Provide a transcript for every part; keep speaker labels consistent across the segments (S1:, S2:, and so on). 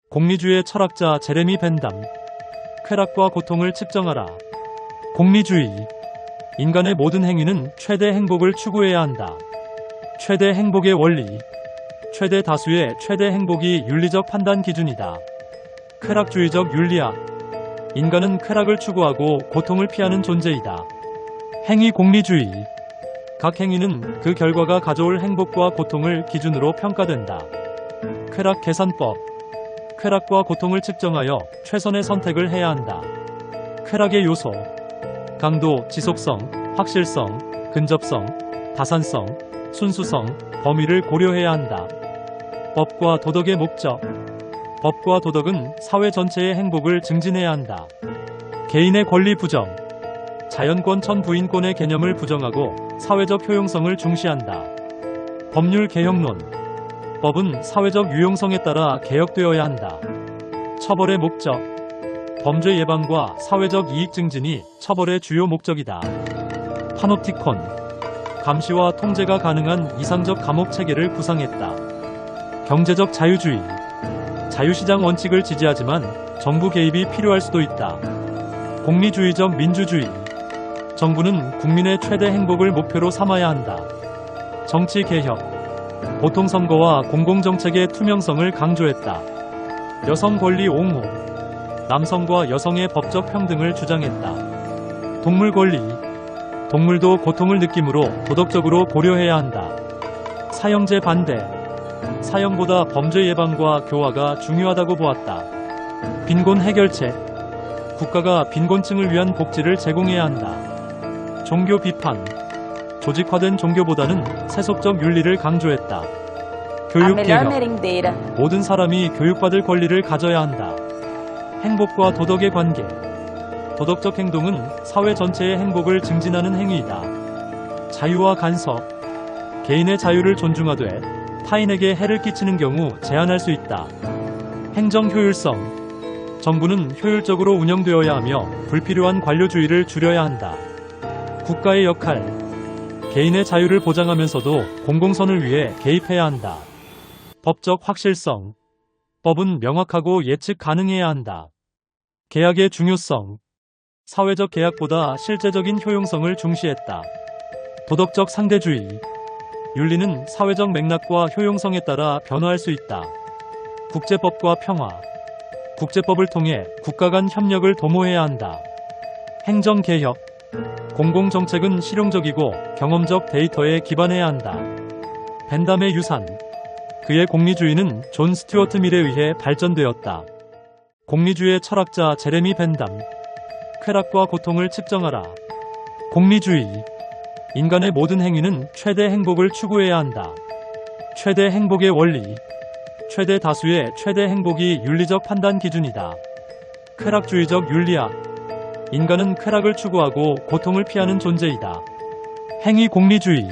S1: 공리주의의 철학자 제레미 벤담. 쾌락과 고통을 측정하라. 공리주의. 인간의 모든 행위는 최대 행복을 추구해야 한다. 최대 행복의 원리. 최대 다수의 최대 행복이 윤리적 판단 기준이다. 쾌락주의적 윤리학. 인간은 쾌락을 추구하고 고통을 피하는 존재이다. 행위 공리주의. 각 행위는 그 결과가 가져올 행복과 고통을 기준으로 평가된다. 쾌락 계산법. 쾌락과 고통을 측정하여 최선의 선택을 해야 한다. 쾌락의 요소. 강도, 지속성, 확실성, 근접성, 다산성, 순수성, 범위를 고려해야 한다. 법과 도덕의 목적. 법과 도덕은 사회 전체의 행복을 증진해야 한다. 개인의 권리 부정. 자연권 천부인권의 개념을 부정하고 사회적 효용성을 중시한다. 법률 개혁론. 법은 사회적 유용성에 따라 개혁되어야 한다. 처벌의 목적. 범죄 예방과 사회적 이익 증진이 처벌의 주요 목적이다. 파놉티콘. 감시와 통제가 가능한 이상적 감옥 체계를 구상했다. 경제적 자유주의. 자유시장 원칙을 지지하지만 정부 개입이 필요할 수도 있다. 공리주의적 민주주의. 정부는 국민의 최대 행복을 목표로 삼아야 한다. 정치 개혁. 보통선거와 공공정책의 투명성을 강조했다. 여성 권리 옹호. 남성과 여성의 법적 평등을 주장했다. 동물 권리. 동물도 고통을 느끼므로 도덕적으로 고려해야 한다. 사형제 반대. 사형보다 범죄 예방과 교화가 중요하다고 보았다. 빈곤 해결책. 국가가 빈곤층을 위한 복지를 제공해야 한다. 종교 비판. 조직화된 종교보다는 세속적 윤리를 강조했다. 교육 개혁. 모든 사람이 교육받을 권리를 가져야 한다. 행복과 도덕의 관계. 도덕적 행동은 사회 전체의 행복을 증진하는 행위이다. 자유와 간섭. 개인의 자유를 존중하되 타인에게 해를 끼치는 경우 제한할 수 있다. 행정 효율성. 정부는 효율적으로 운영되어야 하며 불필요한 관료주의를 줄여야 한다. 국가의 역할. 개인의 자유를 보장하면서도 공공선을 위해 개입해야 한다. 법적 확실성. 법은 명확하고 예측 가능해야 한다. 계약의 중요성. 사회적 계약보다 실제적인 효용성을 중시했다. 도덕적 상대주의. 윤리는 사회적 맥락과 효용성에 따라 변화할 수 있다. 국제법과 평화. 국제법을 통해 국가 간 협력을 도모해야 한다. 행정개혁. 공공정책은 실용적이고 경험적 데이터에 기반해야 한다. 벤담의 유산. 그의 공리주의는 존 스튜어트 밀에 의해 발전되었다. 공리주의의 철학자 제레미 벤담. 쾌락과 고통을 측정하라. 공리주의. 인간의 모든 행위는 최대 행복을 추구해야 한다. 최대 행복의 원리. 최대 다수의 최대 행복이 윤리적 판단 기준이다. 쾌락주의적 윤리학. 인간은 쾌락을 추구하고 고통을 피하는 존재이다. 행위 공리주의.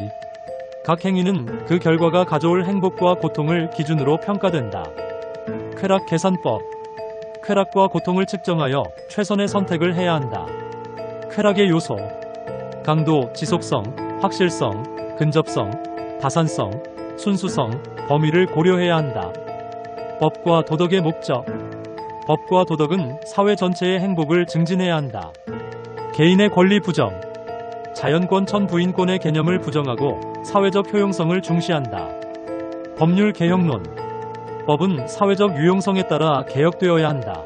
S1: 각 행위는 그 결과가 가져올 행복과 고통을 기준으로 평가된다. 쾌락 계산법. 쾌락과 고통을 측정하여 최선의 선택을 해야 한다. 쾌락의 요소. 강도, 지속성, 확실성, 근접성, 다산성, 순수성, 범위를 고려해야 한다. 법과 도덕의 목적. 법과 도덕은 사회 전체의 행복을 증진해야 한다. 개인의 권리 부정. 자연권 천부인권의 개념을 부정하고 사회적 효용성을 중시한다. 법률 개혁론. 법은 사회적 유용성에 따라 개혁되어야 한다.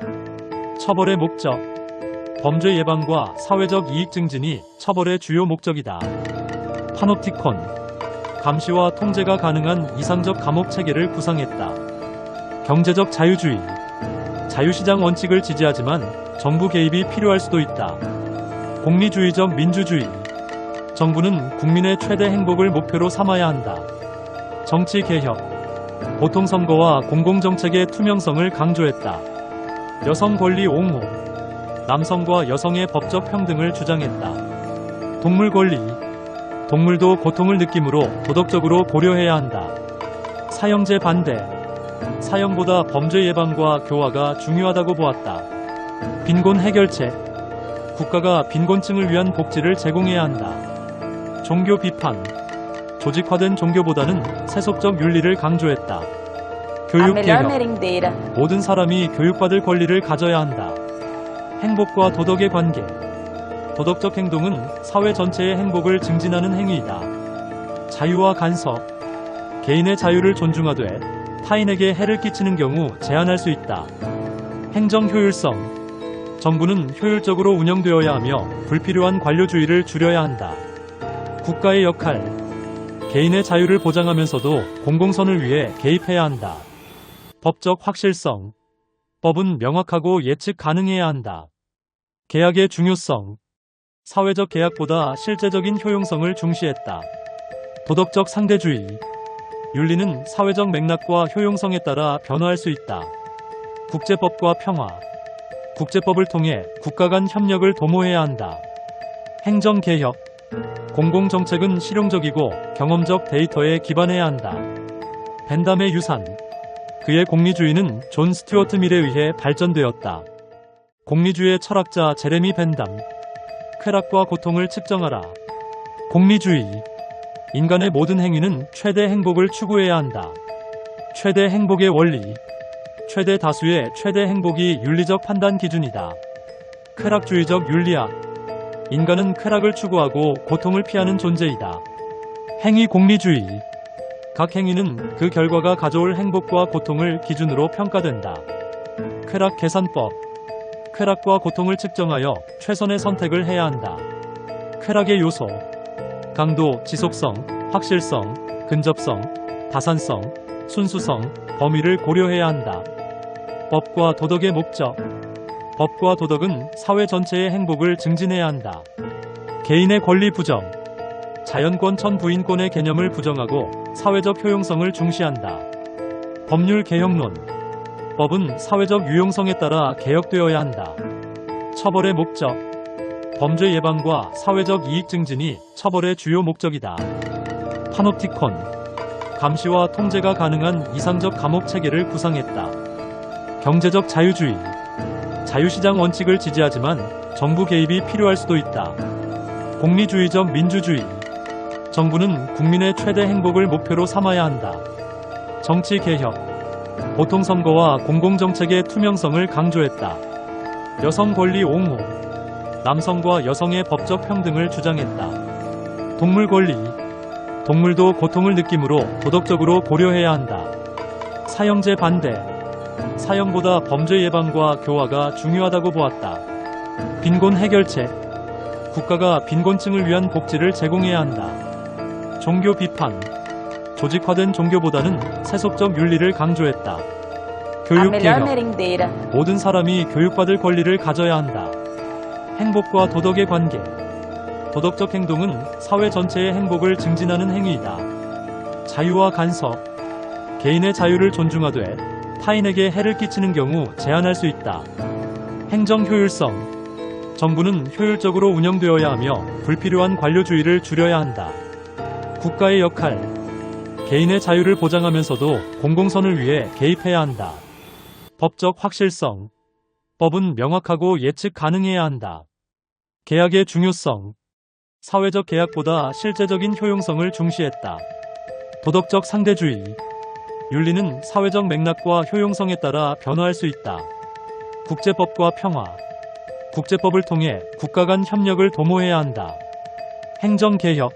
S1: 처벌의 목적. 범죄 예방과 사회적 이익 증진이 처벌의 주요 목적이다. 파놉티콘. 감시와 통제가 가능한 이상적 감옥 체계를 구상했다. 경제적 자유주의. 자유시장 원칙을 지지하지만 정부 개입이 필요할 수도 있다. 공리주의적 민주주의. 정부는 국민의 최대 행복을 목표로 삼아야 한다. 정치 개혁. 보통선거와 공공정책의 투명성을 강조했다. 여성 권리 옹호. 남성과 여성의 법적 평등을 주장했다. 동물 권리. 동물도 고통을 느끼므로 도덕적으로 고려해야 한다. 사형제 반대. 사형보다 범죄 예방과 교화가 중요하다고 보았다. 빈곤 해결책. 국가가 빈곤층을 위한 복지를 제공해야 한다. 종교 비판. 조직화된 종교보다는 세속적 윤리를 강조했다.
S2: A
S1: 교육
S2: melhor
S1: 개혁.
S2: merendeira.
S1: 모든 사람이 교육받을 권리를 가져야 한다. 행복과 도덕의 관계. 도덕적 행동은 사회 전체의 행복을 증진하는 행위이다. 자유와 간섭. 개인의 자유를 존중하되 타인에게 해를 끼치는 경우 제한할 수 있다. 행정 효율성. 정부는 효율적으로 운영되어야 하며 불필요한 관료주의를 줄여야 한다. 국가의 역할. 개인의 자유를 보장하면서도 공공선을 위해 개입해야 한다. 법적 확실성. 법은 명확하고 예측 가능해야 한다. 계약의 중요성. 사회적 계약보다 실제적인 효용성을 중시했다. 도덕적 상대주의. 윤리는 사회적 맥락과 효용성에 따라 변화할 수 있다. 국제법과 평화. 국제법을 통해 국가 간 협력을 도모해야 한다. 행정개혁. 공공정책은 실용적이고 경험적 데이터에 기반해야 한다. 벤담의 유산. 그의 공리주의는 존 스튜어트 밀에 의해 발전되었다. 공리주의의 철학자 제레미 벤담. 쾌락과 고통을 측정하라. 공리주의. 인간의 모든 행위는 최대 행복을 추구해야 한다. 최대 행복의 원리. 최대 다수의 최대 행복이 윤리적 판단 기준이다. 쾌락주의적 윤리학. 인간은 쾌락을 추구하고 고통을 피하는 존재이다. 행위 공리주의. 각 행위는 그 결과가 가져올 행복과 고통을 기준으로 평가된다. 쾌락 계산법. 쾌락과 고통을 측정하여 최선의 선택을 해야 한다. 쾌락의 요소. 강도, 지속성, 확실성, 근접성, 다산성, 순수성, 범위를 고려해야 한다. 법과 도덕의 목적. 법과 도덕은 사회 전체의 행복을 증진해야 한다. 개인의 권리 부정. 자연권 천부인권의 개념을 부정하고 사회적 효용성을 중시한다. 법률 개혁론. 법은 사회적 유용성에 따라 개혁되어야 한다. 처벌의 목적. 범죄 예방과 사회적 이익 증진이 처벌의 주요 목적이다. 파놉티콘. 감시와 통제가 가능한 이상적 감옥 체계를 구상했다. 경제적 자유주의. 자유시장 원칙을 지지하지만 정부 개입이 필요할 수도 있다. 공리주의적 민주주의. 정부는 국민의 최대 행복을 목표로 삼아야 한다. 정치 개혁. 보통선거와 공공정책의 투명성을 강조했다. 여성 권리 옹호. 남성과 여성의 법적 평등을 주장했다. 동물 권리. 동물도 고통을 느끼므로 도덕적으로 고려해야 한다. 사형제 반대. 사형보다 범죄 예방과 교화가 중요하다고 보았다. 빈곤 해결책. 국가가 빈곤층을 위한 복지를 제공해야 한다. 종교 비판. 조직화된 종교보다는 세속적 윤리를 강조했다.
S2: A
S1: 교육
S2: melhor
S1: 개혁.
S2: merendeira.
S1: 모든 사람이 교육받을 권리를 가져야 한다. 행복과 도덕의 관계. 도덕적 행동은 사회 전체의 행복을 증진하는 행위이다. 자유와 간섭. 개인의 자유를 존중하되 타인에게 해를 끼치는 경우 제한할 수 있다. 행정 효율성. 정부는 효율적으로 운영되어야 하며 불필요한 관료주의를 줄여야 한다. 국가의 역할. 개인의 자유를 보장하면서도 공공선을 위해 개입해야 한다. 법적 확실성. 법은 명확하고 예측 가능해야 한다. 계약의 중요성. 사회적 계약보다 실제적인 효용성을 중시했다. 도덕적 상대주의. 윤리는 사회적 맥락과 효용성에 따라 변화할 수 있다. 국제법과 평화. 국제법을 통해 국가 간 협력을 도모해야 한다. 행정개혁.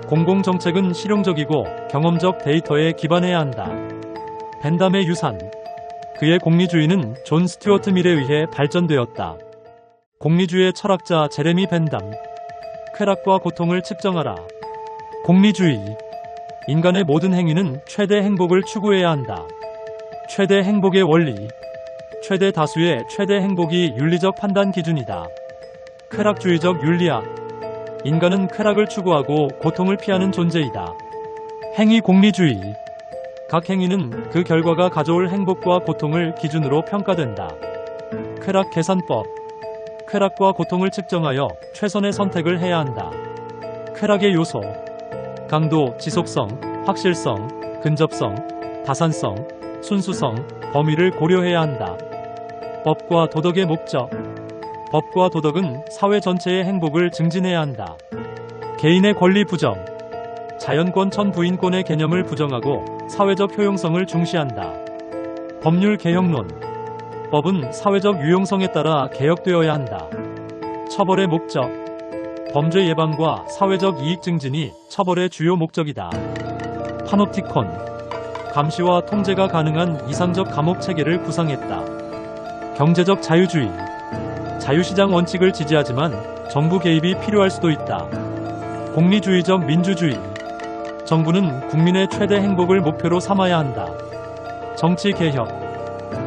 S1: 공공정책은 실용적이고 경험적 데이터에 기반해야 한다. 벤담의 유산. 그의 공리주의는 존 스튜어트 밀에 의해 발전되었다. 공리주의의 철학자 제레미 벤담. 쾌락과 고통을 측정하라. 공리주의. 인간의 모든 행위는 최대 행복을 추구해야 한다. 최대 행복의 원리. 최대 다수의 최대 행복이 윤리적 판단 기준이다. 쾌락주의적 윤리학. 인간은 쾌락을 추구하고 고통을 피하는 존재이다. 행위 공리주의. 각 행위는 그 결과가 가져올 행복과 고통을 기준으로 평가된다. 쾌락 계산법. 쾌락과 고통을 측정하여 최선의 선택을 해야 한다. 쾌락의 요소. 강도, 지속성, 확실성, 근접성, 다산성, 순수성, 범위를 고려해야 한다. 법과 도덕의 목적. 법과 도덕은 사회 전체의 행복을 증진해야 한다. 개인의 권리 부정. 자연권 천부인권의 개념을 부정하고 사회적 효용성을 중시한다. 법률 개혁론. 법은 사회적 유용성에 따라 개혁되어야 한다. 처벌의 목적. 범죄 예방과 사회적 이익 증진이 처벌의 주요 목적이다. 파놉티콘. 감시와 통제가 가능한 이상적 감옥 체계를 구상했다. 경제적 자유주의. 자유시장 원칙을 지지하지만 정부 개입이 필요할 수도 있다. 공리주의적 민주주의. 정부는 국민의 최대 행복을 목표로 삼아야 한다. 정치 개혁.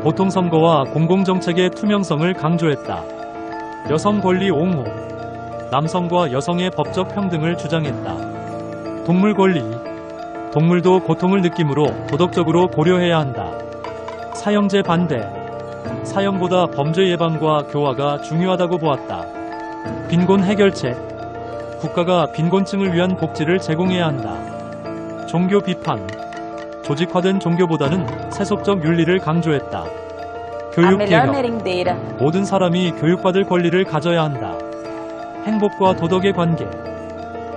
S1: 보통선거와 공공정책의 투명성을 강조했다. 여성 권리 옹호. 남성과 여성의 법적 평등을 주장했다. 동물 권리. 동물도 고통을 느끼므로 도덕적으로 고려해야 한다. 사형제 반대. 사형보다 범죄 예방과 교화가 중요하다고 보았다. 빈곤 해결책. 국가가 빈곤층을 위한 복지를 제공해야 한다. 종교 비판. 조직화된 종교보다는 세속적 윤리를 강조했다. 교육 개혁. 모든 사람이 교육받을 권리를 가져야 한다. 행복과 도덕의 관계.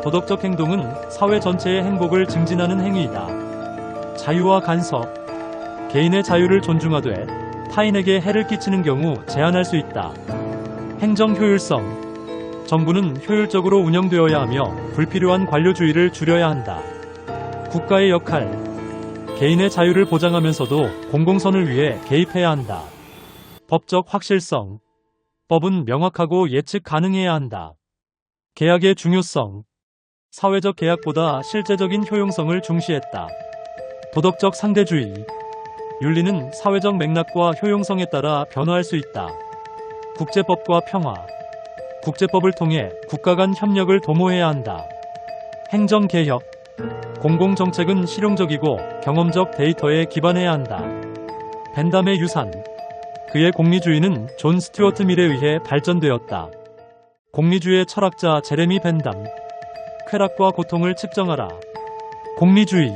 S1: 도덕적 행동은 사회 전체의 행복을 증진하는 행위이다. 자유와 간섭. 개인의 자유를 존중하되 타인에게 해를 끼치는 경우 제한할 수 있다. 행정 효율성. 정부는 효율적으로 운영되어야 하며 불필요한 관료주의를 줄여야 한다. 국가의 역할. 개인의 자유를 보장하면서도 공공선을 위해 개입해야 한다. 법적 확실성. 법은 명확하고 예측 가능해야 한다. 계약의 중요성. 사회적 계약보다 실제적인 효용성을 중시했다. 도덕적 상대주의. 윤리는 사회적 맥락과 효용성에 따라 변화할 수 있다. 국제법과 평화. 국제법을 통해 국가 간 협력을 도모해야 한다. 행정개혁. 공공정책은 실용적이고 경험적 데이터에 기반해야 한다. 벤담의 유산. 그의 공리주의는 존 스튜어트 밀에 의해 발전되었다. 공리주의의 철학자 제레미 벤담. 쾌락과 고통을 측정하라. 공리주의.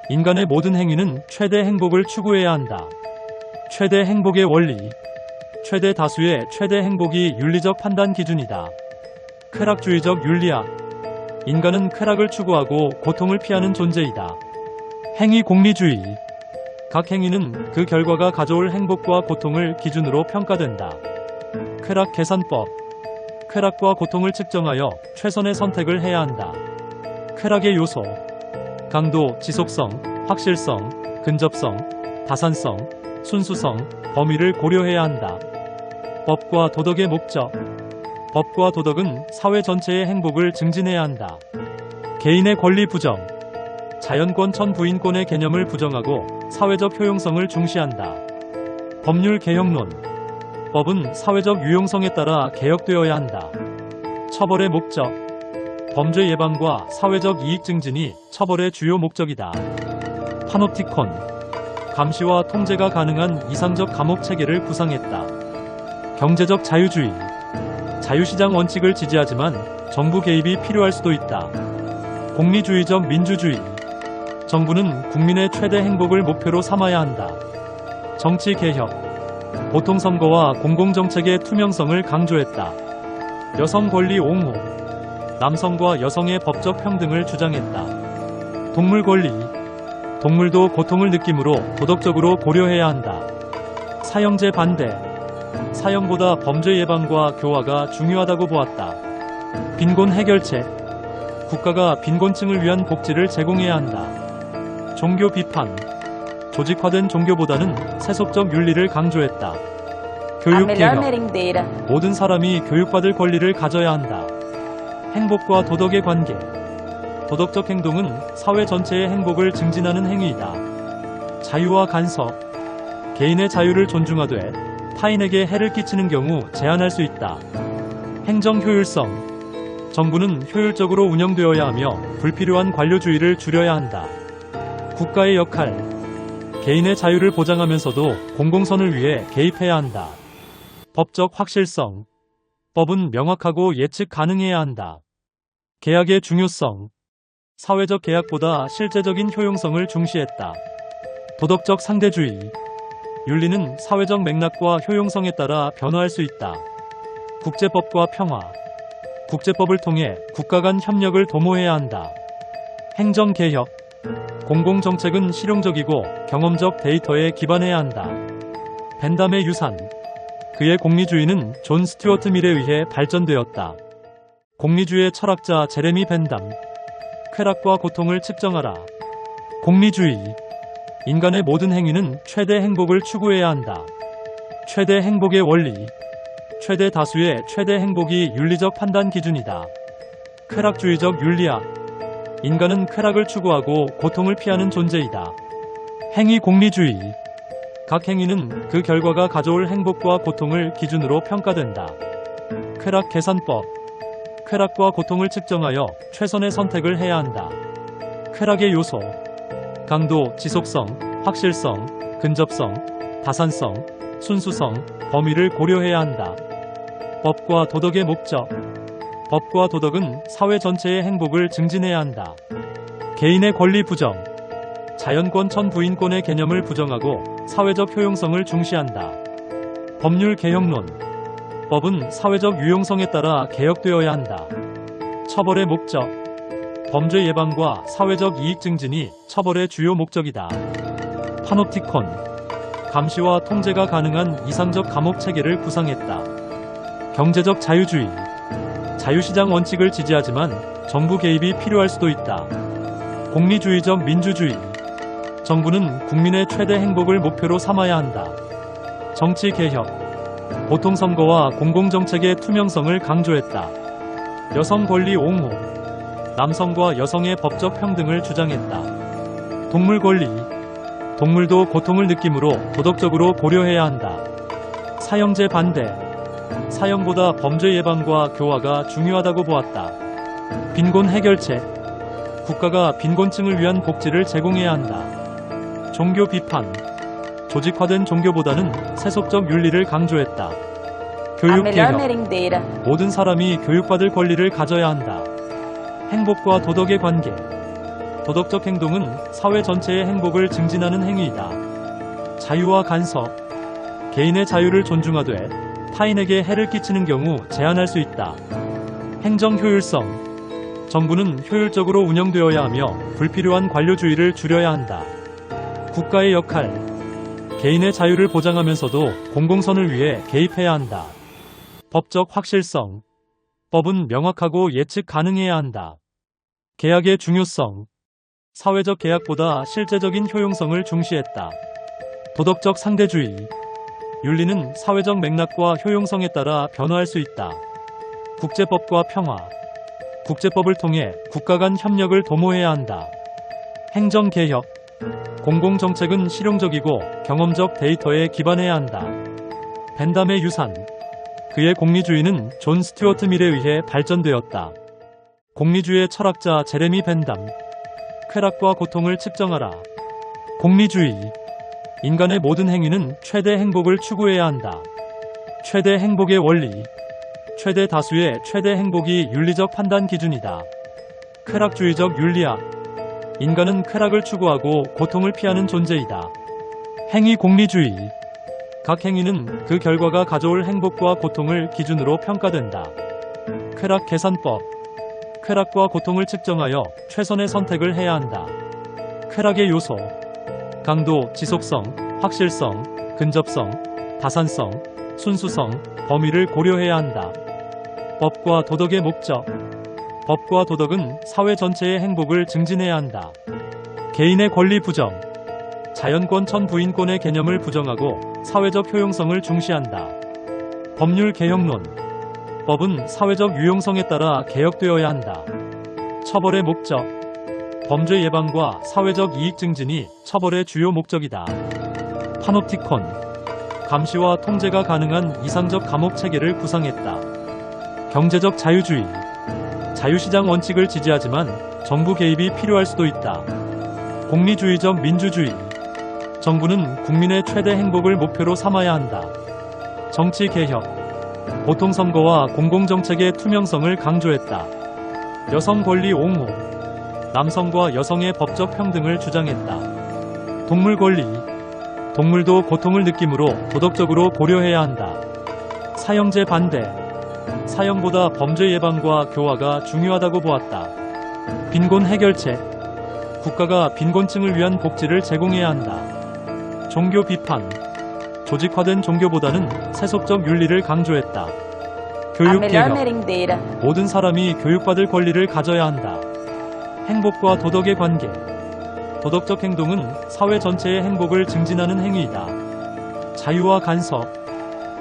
S1: 인간의 모든 행위는 최대 행복을 추구해야 한다. 최대 행복의 원리. 최대 다수의 최대 행복이 윤리적 판단 기준이다. 쾌락주의적 윤리학. 인간은 쾌락을 추구하고 고통을 피하는 존재이다. 행위 공리주의. 각 행위는 그 결과가 가져올 행복과 고통을 기준으로 평가된다. 쾌락 계산법. 쾌락과 고통을 측정하여 최선의 선택을 해야 한다. 쾌락의 요소. 강도, 지속성, 확실성, 근접성, 다산성, 순수성, 범위를 고려해야 한다. 법과 도덕의 목적. 법과 도덕은 사회 전체의 행복을 증진해야 한다. 개인의 권리 부정. 자연권 천부인권의 개념을 부정하고 사회적 효용성을 중시한다. 법률 개혁론. 법은 사회적 유용성에 따라 개혁되어야 한다. 처벌의 목적. 범죄 예방과 사회적 이익 증진이 처벌의 주요 목적이다. 파놉티콘. 감시와 통제가 가능한 이상적 감옥 체계를 구상했다. 경제적 자유주의. 자유시장 원칙을 지지하지만 정부 개입이 필요할 수도 있다. 공리주의적 민주주의. 정부는 국민의 최대 행복을 목표로 삼아야 한다. 정치 개혁. 보통선거와 공공정책의 투명성을 강조했다. 여성 권리 옹호. 남성과 여성의 법적 평등을 주장했다. 동물 권리. 동물도 고통을 느끼므로 도덕적으로 고려해야 한다. 사형제 반대. 사형보다 범죄 예방과 교화가 중요하다고 보았다. 빈곤 해결책. 국가가 빈곤층을 위한 복지를 제공해야 한다. 종교 비판. 조직화된 종교보다는 세속적 윤리를 강조했다. 교육 개혁. 모든 사람이 교육받을 권리를 가져야 한다. 행복과 도덕의 관계. 도덕적 행동은 사회 전체의 행복을 증진하는 행위이다. 자유와 간섭. 개인의 자유를 존중하되 타인에게 해를 끼치는 경우 제한할 수 있다. 행정 효율성. 정부는 효율적으로 운영되어야 하며 불필요한 관료주의를 줄여야 한다. 국가의 역할. 개인의 자유를 보장하면서도 공공선을 위해 개입해야 한다. 법적 확실성. 법은 명확하고 예측 가능해야 한다. 계약의 중요성. 사회적 계약보다 실제적인 효용성을 중시했다. 도덕적 상대주의. 윤리는 사회적 맥락과 효용성에 따라 변화할 수 있다. 국제법과 평화. 국제법을 통해 국가 간 협력을 도모해야 한다. 행정개혁. 공공정책은 실용적이고 경험적 데이터에 기반해야 한다. 벤담의 유산. 그의 공리주의는 존 스튜어트 밀에 의해 발전되었다. 공리주의의 철학자 제레미 벤담. 쾌락과 고통을 측정하라. 공리주의. 인간의 모든 행위는 최대 행복을 추구해야 한다. 최대 행복의 원리. 최대 다수의 최대 행복이 윤리적 판단 기준이다. 쾌락주의적 윤리학. 인간은 쾌락을 추구하고 고통을 피하는 존재이다. 행위 공리주의. 각 행위는 그 결과가 가져올 행복과 고통을 기준으로 평가된다. 쾌락 계산법. 쾌락과 고통을 측정하여 최선의 선택을 해야 한다. 쾌락의 요소. 강도, 지속성, 확실성, 근접성, 다산성, 순수성, 범위를 고려해야 한다. 법과 도덕의 목적. 법과 도덕은 사회 전체의 행복을 증진해야 한다. 개인의 권리 부정. 자연권 천부인권의 개념을 부정하고 사회적 효용성을 중시한다. 법률 개혁론. 법은 사회적 유용성에 따라 개혁되어야 한다. 처벌의 목적. 범죄 예방과 사회적 이익 증진이 처벌의 주요 목적이다. 파놉티콘. 감시와 통제가 가능한 이상적 감옥 체계를 구상했다. 경제적 자유주의. 자유시장 원칙을 지지하지만 정부 개입이 필요할 수도 있다. 공리주의적 민주주의. 정부는 국민의 최대 행복을 목표로 삼아야 한다. 정치 개혁. 보통선거와 공공정책의 투명성을 강조했다. 여성 권리 옹호. 남성과 여성의 법적 평등을 주장했다. 동물 권리. 동물도 고통을 느끼므로 도덕적으로 고려해야 한다. 사형제 반대. 사형보다 범죄 예방과 교화가 중요하다고 보았다. 빈곤 해결책. 국가가 빈곤층을 위한 복지를 제공해야 한다. 종교 비판. 조직화된 종교보다는 세속적 윤리를 강조했다. 교육 개혁. 모든 사람이 교육받을 권리를 가져야 한다. 행복과 도덕의 관계. 도덕적 행동은 사회 전체의 행복을 증진하는 행위이다. 자유와 간섭. 개인의 자유를 존중하되 타인에게 해를 끼치는 경우 제한할 수 있다. 행정 효율성. 정부는 효율적으로 운영되어야 하며 불필요한 관료주의를 줄여야 한다. 국가의 역할. 개인의 자유를 보장하면서도 공공선을 위해 개입해야 한다. 법적 확실성. 법은 명확하고 예측 가능해야 한다. 계약의 중요성. 사회적 계약보다 실제적인 효용성을 중시했다. 도덕적 상대주의. 윤리는 사회적 맥락과 효용성에 따라 변화할 수 있다. 국제법과 평화. 국제법을 통해 국가 간 협력을 도모해야 한다. 행정개혁. 공공정책은 실용적이고 경험적 데이터에 기반해야 한다. 벤담의 유산. 그의 공리주의는 존 스튜어트 밀에 의해 발전되었다. 공리주의의 철학자 제레미 벤담. 쾌락과 고통을 측정하라. 공리주의. 인간의 모든 행위는 최대 행복을 추구해야 한다. 최대 행복의 원리. 최대 다수의 최대 행복이 윤리적 판단 기준이다. 쾌락주의적 윤리학. 인간은 쾌락을 추구하고 고통을 피하는 존재이다. 행위 공리주의. 각 행위는 그 결과가 가져올 행복과 고통을 기준으로 평가된다. 쾌락 계산법. 쾌락과 고통을 측정하여 최선의 선택을 해야 한다. 쾌락의 요소. 강도, 지속성, 확실성, 근접성, 다산성, 순수성, 범위를 고려해야 한다. 법과 도덕의 목적. 법과 도덕은 사회 전체의 행복을 증진해야 한다. 개인의 권리 부정. 자연권 천부인권의 개념을 부정하고 사회적 효용성을 중시한다. 법률 개혁론. 법은 사회적 유용성에 따라 개혁되어야 한다. 처벌의 목적. 범죄 예방과 사회적 이익 증진이 처벌의 주요 목적이다. 파놉티콘. 감시와 통제가 가능한 이상적 감옥 체계를 구상했다. 경제적 자유주의. 자유시장 원칙을 지지하지만 정부 개입이 필요할 수도 있다. 공리주의적 민주주의. 정부는 국민의 최대 행복을 목표로 삼아야 한다. 정치 개혁. 보통선거와 공공정책의 투명성을 강조했다. 여성 권리 옹호. 남성과 여성의 법적 평등을 주장했다. 동물 권리. 동물도 고통을 느끼므로 도덕적으로 고려해야 한다. 사형제 반대. 사형보다 범죄 예방과 교화가 중요하다고 보았다. 빈곤 해결책. 국가가 빈곤층을 위한 복지를 제공해야 한다. 종교 비판. 조직화된 종교보다는 세속적 윤리를 강조했다. 교육 개혁. 모든 사람이 교육받을 권리를 가져야 한다. 행복과 도덕의 관계. 도덕적 행동은 사회 전체의 행복을 증진하는 행위이다. 자유와 간섭.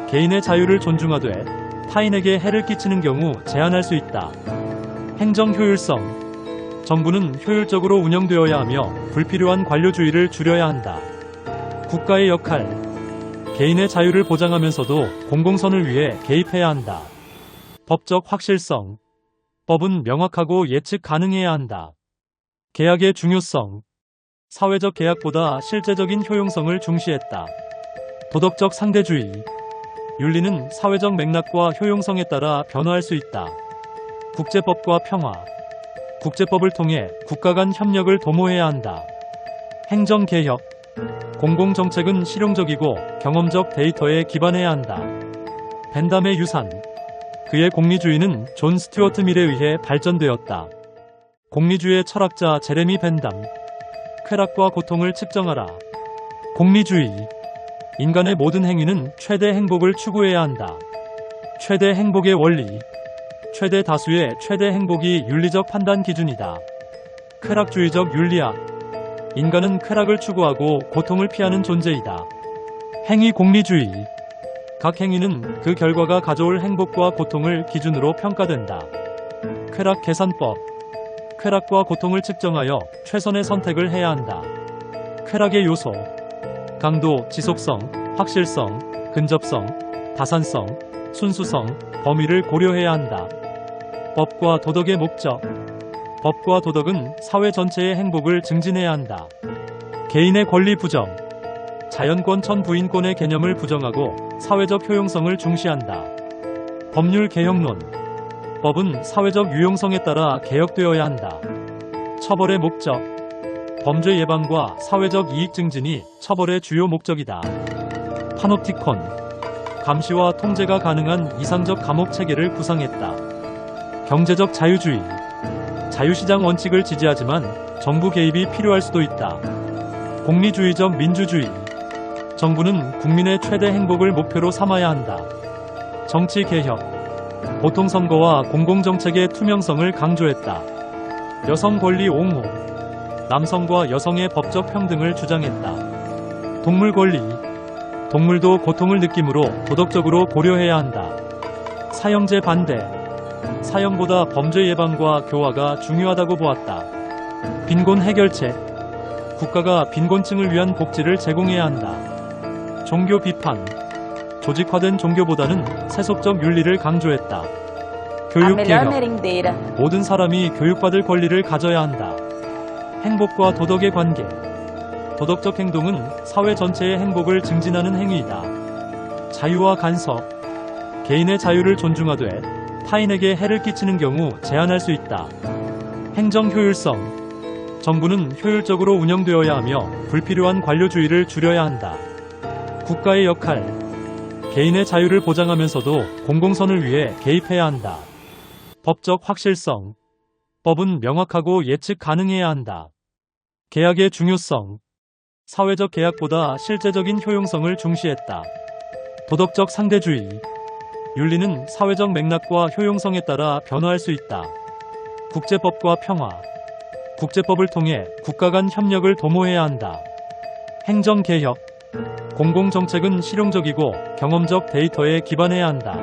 S1: 개인의 자유를 존중하되 타인에게 해를 끼치는 경우 제한할 수 있다. 행정 효율성. 정부는 효율적으로 운영되어야 하며 불필요한 관료주의를 줄여야 한다. 국가의 역할. 개인의 자유를 보장하면서도 공공선을 위해 개입해야 한다. 법적 확실성. 법은 명확하고 예측 가능해야 한다. 계약의 중요성. 사회적 계약보다 실제적인 효용성을 중시했다. 도덕적 상대주의. 윤리는 사회적 맥락과 효용성에 따라 변화할 수 있다. 국제법과 평화. 국제법을 통해 국가 간 협력을 도모해야 한다. 행정개혁. 공공정책은 실용적이고 경험적 데이터에 기반해야 한다. 벤담의 유산. 그의 공리주의는 존 스튜어트 밀에 의해 발전되었다. 공리주의의 철학자 제레미 벤담. 쾌락과 고통을 측정하라. 공리주의. 인간의 모든 행위는 최대 행복을 추구해야 한다. 최대 행복의 원리. 최대 다수의 최대 행복이 윤리적 판단 기준이다. 쾌락주의적 윤리학. 인간은 쾌락을 추구하고 고통을 피하는 존재이다. 행위 공리주의. 각 행위는 그 결과가 가져올 행복과 고통을 기준으로 평가된다. 쾌락 계산법. 쾌락과 고통을 측정하여 최선의 선택을 해야 한다. 쾌락의 요소. 강도, 지속성, 확실성, 근접성, 다산성, 순수성, 범위를 고려해야 한다. 법과 도덕의 목적. 법과 도덕은 사회 전체의 행복을 증진해야 한다. 개인의 권리 부정. 자연권 천부인권의 개념을 부정하고 사회적 효용성을 중시한다. 법률 개혁론. 법은 사회적 유용성에 따라 개혁되어야 한다. 처벌의 목적. 범죄 예방과 사회적 이익 증진이 처벌의 주요 목적이다. 파놉티콘. 감시와 통제가 가능한 이상적 감옥 체계를 구상했다. 경제적 자유주의. 자유시장 원칙을 지지하지만 정부 개입이 필요할 수도 있다. 공리주의적 민주주의. 정부는 국민의 최대 행복을 목표로 삼아야 한다. 정치 개혁. 보통선거와 공공정책의 투명성을 강조했다. 여성 권리 옹호. 남성과 여성의 법적 평등을 주장했다. 동물 권리. 동물도 고통을 느끼므로 도덕적으로 고려해야 한다. 사형제 반대. 사형보다 범죄 예방과 교화가 중요하다고 보았다. 빈곤 해결책. 국가가 빈곤층을 위한 복지를 제공해야 한다. 종교 비판. 조직화된 종교보다는 세속적 윤리를 강조했다. 교육 개혁. 모든 사람이 교육받을 권리를 가져야 한다. 행복과 도덕의 관계. 도덕적 행동은 사회 전체의 행복을 증진하는 행위이다. 자유와 간섭. 개인의 자유를 존중하되 타인에게 해를 끼치는 경우 제한할 수 있다. 행정 효율성. 정부는 효율적으로 운영되어야 하며 불필요한 관료주의를 줄여야 한다. 국가의 역할. 개인의 자유를 보장하면서도 공공선을 위해 개입해야 한다. 법적 확실성. 법은 명확하고 예측 가능해야 한다. 계약의 중요성. 사회적 계약보다 실제적인 효용성을 중시했다. 도덕적 상대주의. 윤리는 사회적 맥락과 효용성에 따라 변화할 수 있다. 국제법과 평화. 국제법을 통해 국가 간 협력을 도모해야 한다. 행정개혁. 공공정책은 실용적이고 경험적 데이터에 기반해야 한다.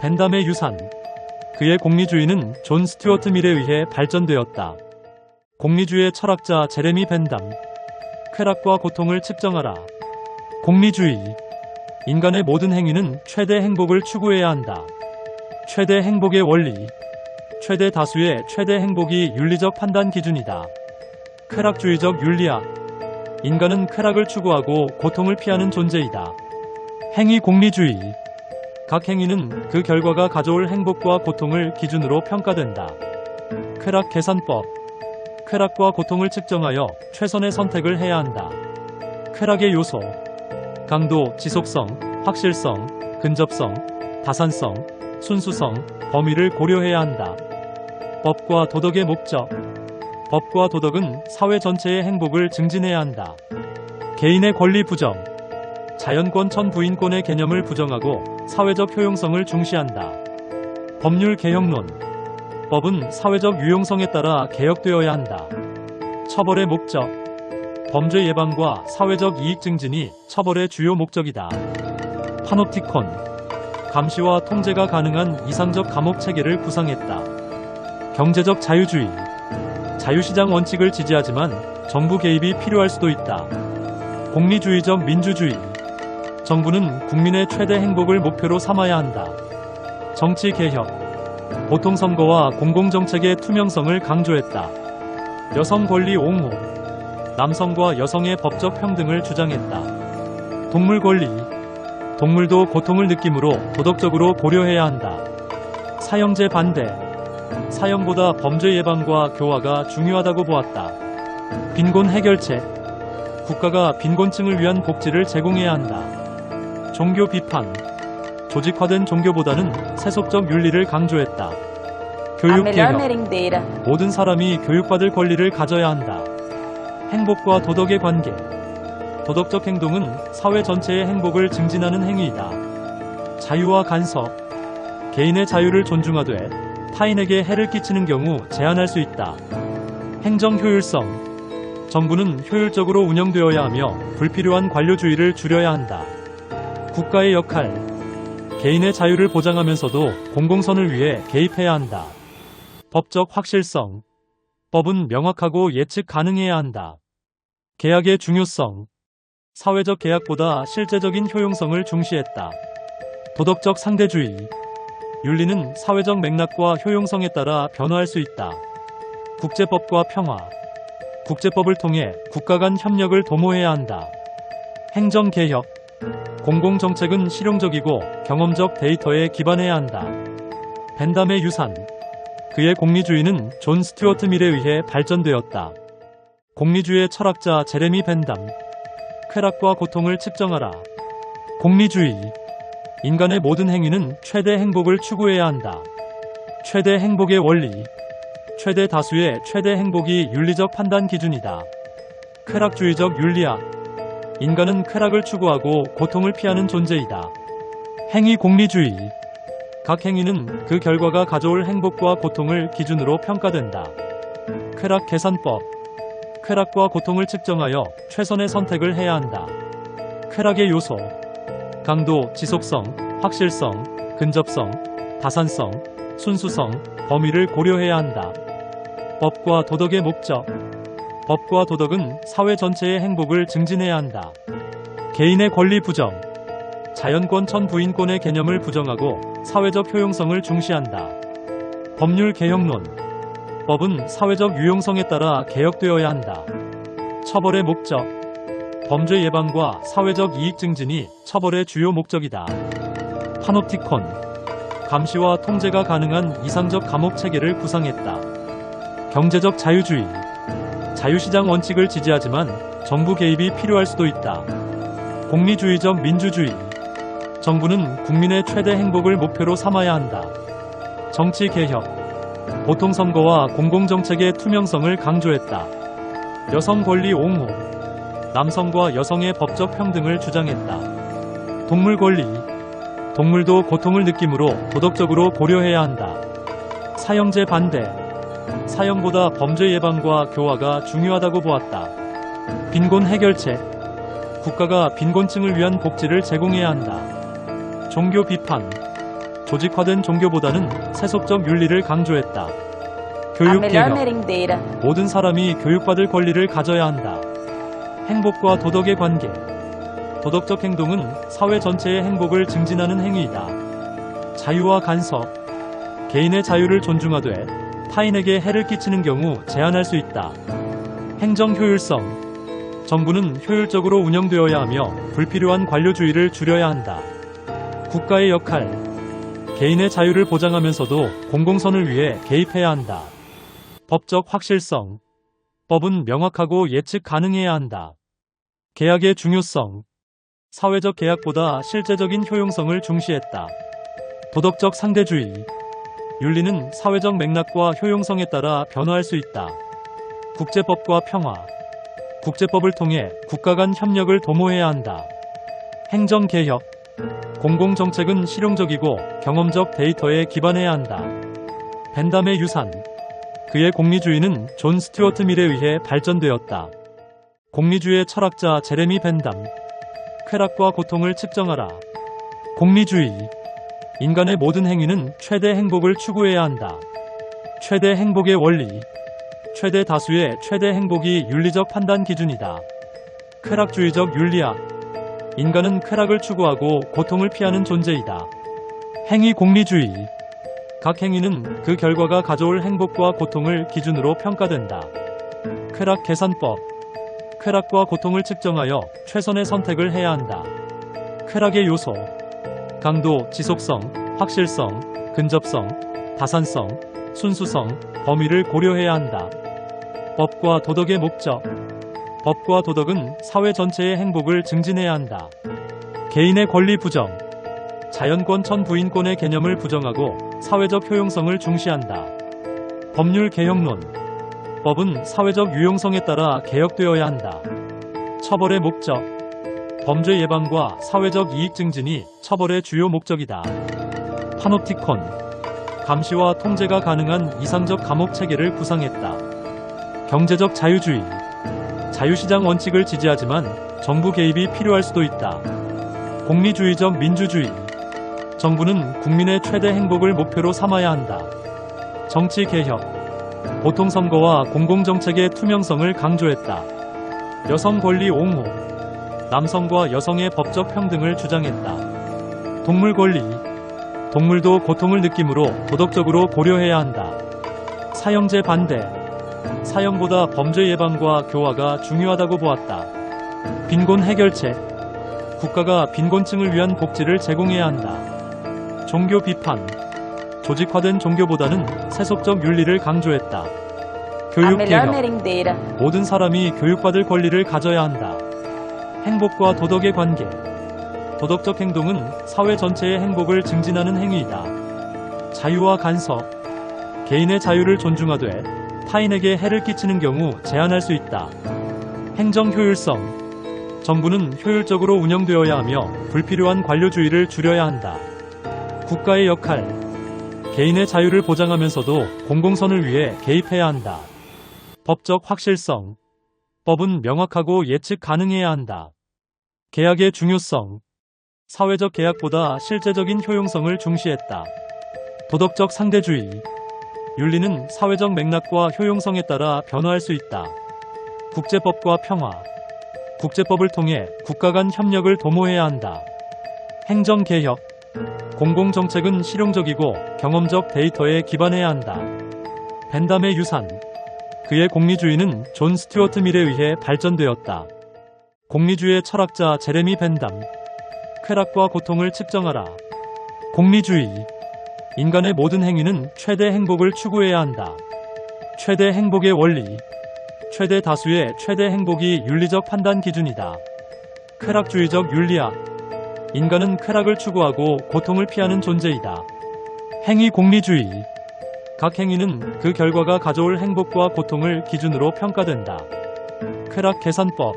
S1: 벤담의 유산. 그의 공리주의는 존 스튜어트 밀에 의해 발전되었다. 공리주의의 철학자 제레미 벤담. 쾌락과 고통을 측정하라. 공리주의. 인간의 모든 행위는 최대 행복을 추구해야 한다. 최대 행복의 원리. 최대 다수의 최대 행복이 윤리적 판단 기준이다. 쾌락주의적 윤리학. 인간은 쾌락을 추구하고 고통을 피하는 존재이다. 행위 공리주의. 각 행위는 그 결과가 가져올 행복과 고통을 기준으로 평가된다. 쾌락 계산법. 쾌락과 고통을 측정하여 최선의 선택을 해야 한다. 쾌락의 요소. 강도, 지속성, 확실성, 근접성, 다산성, 순수성, 범위를 고려해야 한다. 법과 도덕의 목적. 법과 도덕은 사회 전체의 행복을 증진해야 한다. 개인의 권리 부정, 자연권 천부인권의 개념을 부정하고 사회적 효용성을 중시한다. 법률 개혁론, 법은 사회적 유용성에 따라 개혁되어야 한다. 처벌의 목적, 범죄 예방과 사회적 이익 증진이 처벌의 주요 목적이다. 파놉티콘, 감시와 통제가 가능한 이상적 감옥 체계를 구상했다. 경제적 자유주의, 자유시장 원칙을 지지하지만 정부 개입이 필요할 수도 있다. 공리주의적 민주주의, 정부는 국민의 최대 행복을 목표로 삼아야 한다. 정치 개혁, 보통선거와 공공정책의 투명성을 강조했다. 여성 권리 옹호, 남성과 여성의 법적 평등을 주장했다. 동물 권리, 동물도 고통을 느끼므로 도덕적으로 고려해야 한다. 사형제 반대, 사형보다 범죄 예방과 교화가 중요하다고 보았다. 빈곤 해결책, 국가가 빈곤층을 위한 복지를 제공해야 한다. 종교 비판, 조직화된 종교보다는 세속적 윤리를 강조했다. 교육 개혁, 모든 사람이 교육받을 권리를 가져야 한다. 행복과 도덕의 관계, 도덕적 행동은 사회 전체의 행복을 증진하는 행위이다. 자유와 간섭, 개인의 자유를 존중하되 타인에게 해를 끼치는 경우 제한할 수 있다. 행정 효율성, 정부는 효율적으로 운영되어야 하며 불필요한 관료주의를 줄여야 한다. 국가의 역할, 개인의 자유를 보장하면서도 공공선을 위해 개입해야 한다. 법적 확실성, 법은 명확하고 예측 가능해야 한다. 계약의 중요성, 사회적 계약보다 실제적인 효용성을 중시했다. 도덕적 상대주의, 윤리는 사회적 맥락과 효용성에 따라 변화할 수 있다. 국제법과 평화, 국제법을 통해 국가 간 협력을 도모해야 한다. 행정개혁, 공공정책은 실용적이고 경험적 데이터에 기반해야 한다. 벤담의 유산, 그의 공리주의는 존 스튜어트 밀에 의해 발전되었다. 공리주의의 철학자 제레미 벤담, 쾌락과 고통을 측정하라. 공리주의, 인간의 모든 행위는 최대 행복을 추구해야 한다. 최대 행복의 원리, 최대 다수의 최대 행복이 윤리적 판단 기준이다. 쾌락주의적 윤리학, 인간은 쾌락을 추구하고 고통을 피하는 존재이다. 행위 공리주의, 각 행위는 그 결과가 가져올 행복과 고통을 기준으로 평가된다. 쾌락 계산법, 쾌락과 고통을 측정하여 최선의 선택을 해야 한다. 쾌락의 요소, 강도, 지속성, 확실성, 근접성, 다산성, 순수성, 범위를 고려해야 한다. 법과 도덕의 목적, 법과 도덕은 사회 전체의 행복을 증진해야 한다. 개인의 권리 부정, 자연권 천부인권의 개념을 부정하고 사회적 효용성을 중시한다. 법률 개혁론, 법은 사회적 유용성에 따라 개혁되어야 한다. 처벌의 목적, 범죄 예방과 사회적 이익 증진이 처벌의 주요 목적이다. 파놉티콘, 감시와 통제가 가능한 이상적 감옥 체계를 구상했다. 경제적 자유주의, 자유시장 원칙을 지지하지만 정부 개입이 필요할 수도 있다. 공리주의적 민주주의, 정부는 국민의 최대 행복을 목표로 삼아야 한다. 정치 개혁, 보통선거와 공공정책의 투명성을 강조했다. 여성 권리 옹호, 남성과 여성의 법적 평등을 주장했다. 동물 권리, 동물도 고통을 느끼므로 도덕적으로 고려해야 한다. 사형제 반대, 사형보다 범죄 예방과 교화가 중요하다고 보았다. 빈곤 해결책, 국가가 빈곤층을 위한 복지를 제공해야 한다. 종교 비판, 조직화된 종교보다는 세속적 윤리를 강조했다. 교육 개혁, 모든 사람이 교육받을 권리를 가져야 한다. 행복과 도덕의 관계, 도덕적 행동은 사회 전체의 행복을 증진하는 행위이다. 자유와 간섭, 개인의 자유를 존중하되 타인에게 해를 끼치는 경우 제한할 수 있다. 행정 효율성, 정부는 효율적으로 운영되어야 하며 불필요한 관료주의를 줄여야 한다. 국가의 역할, 개인의 자유를 보장하면서도 공공선을 위해 개입해야 한다. 법적 확실성, 법은 명확하고 예측 가능해야 한다. 계약의 중요성, 사회적 계약보다 실제적인 효용성을 중시했다. 도덕적 상대주의, 윤리는 사회적 맥락과 효용성에 따라 변화할 수 있다. 국제법과 평화. 국제법을 통해 국가 간 협력을 도모해야 한다. 행정개혁. 공공정책은 실용적이고 경험적 데이터에 기반해야 한다. 벤담의 유산. 그의 공리주의는 존 스튜어트 밀에 의해 발전되었다. 공리주의의 철학자 제레미 벤담. 쾌락과 고통을 측정하라. 공리주의. 인간의 모든 행위는 최대 행복을 추구해야 한다. 최대 행복의 원리. 최대 다수의 최대 행복이 윤리적 판단 기준이다. 쾌락주의적 윤리학. 인간은 쾌락을 추구하고 고통을 피하는 존재이다. 행위 공리주의. 각 행위는 그 결과가 가져올 행복과 고통을 기준으로 평가된다. 쾌락 계산법. 쾌락과 고통을 측정하여 최선의 선택을 해야 한다. 쾌락의 요소. 강도, 지속성, 확실성, 근접성, 다산성, 순수성, 범위를 고려해야 한다. 법과 도덕의 목적. 법과 도덕은 사회 전체의 행복을 증진해야 한다. 개인의 권리 부정. 자연권 천부인권의 개념을 부정하고 사회적 효용성을 중시한다. 법률 개혁론. 법은 사회적 유용성에 따라 개혁되어야 한다. 처벌의 목적. 범죄 예방과 사회적 이익 증진이 처벌의 주요 목적이다. 파놉티콘. 감시와 통제가 가능한 이상적 감옥 체계를 구상했다. 경제적 자유주의. 자유시장 원칙을 지지하지만 정부 개입이 필요할 수도 있다. 공리주의적 민주주의. 정부는 국민의 최대 행복을 목표로 삼아야 한다. 정치개혁. 보통선거와 공공정책의 투명성을 강조했다. 여성 권리 옹호. 남성과 여성의 법적 평등을 주장했다. 동물 권리. 동물도 고통을 느끼므로 도덕적으로 고려해야 한다. 사형제 반대. 사형보다 범죄 예방과 교화가 중요하다고 보았다. 빈곤 해결책. 국가가 빈곤층을 위한 복지를 제공해야 한다. 종교 비판. 조직화된 종교보다는 세속적 윤리를 강조했다. 교육개혁. 모든 사람이 교육받을 권리를 가져야 한다. 행복과 도덕의 관계. 도덕적 행동은 사회 전체의 행복을 증진하는 행위이다. 자유와 간섭. 개인의 자유를 존중하되 타인에게 해를 끼치는 경우 제한할 수 있다. 행정 효율성. 정부는 효율적으로 운영되어야 하며 불필요한 관료주의를 줄여야 한다. 국가의 역할. 개인의 자유를 보장하면서도 공공선을 위해 개입해야 한다. 법적 확실성. 법은 명확하고 예측 가능해야 한다. 계약의 중요성. 사회적 계약보다 실제적인 효용성을 중시했다. 도덕적 상대주의. 윤리는 사회적 맥락과 효용성에 따라 변화할 수 있다. 국제법과 평화. 국제법을 통해 국가 간 협력을 도모해야 한다. 행정개혁. 공공정책은 실용적이고 경험적 데이터에 기반해야 한다. 벤담의 유산. 그의 공리주의는 존 스튜어트 밀에 의해 발전되었다. 공리주의의 철학자 제레미 벤담. 쾌락과 고통을 측정하라. 공리주의. 인간의 모든 행위는 최대 행복을 추구해야 한다. 최대 행복의 원리. 최대 다수의 최대 행복이 윤리적 판단 기준이다. 쾌락주의적 윤리학. 인간은 쾌락을 추구하고 고통을 피하는 존재이다. 행위 공리주의. 각 행위는 그 결과가 가져올 행복과 고통을 기준으로 평가된다. 쾌락 계산법.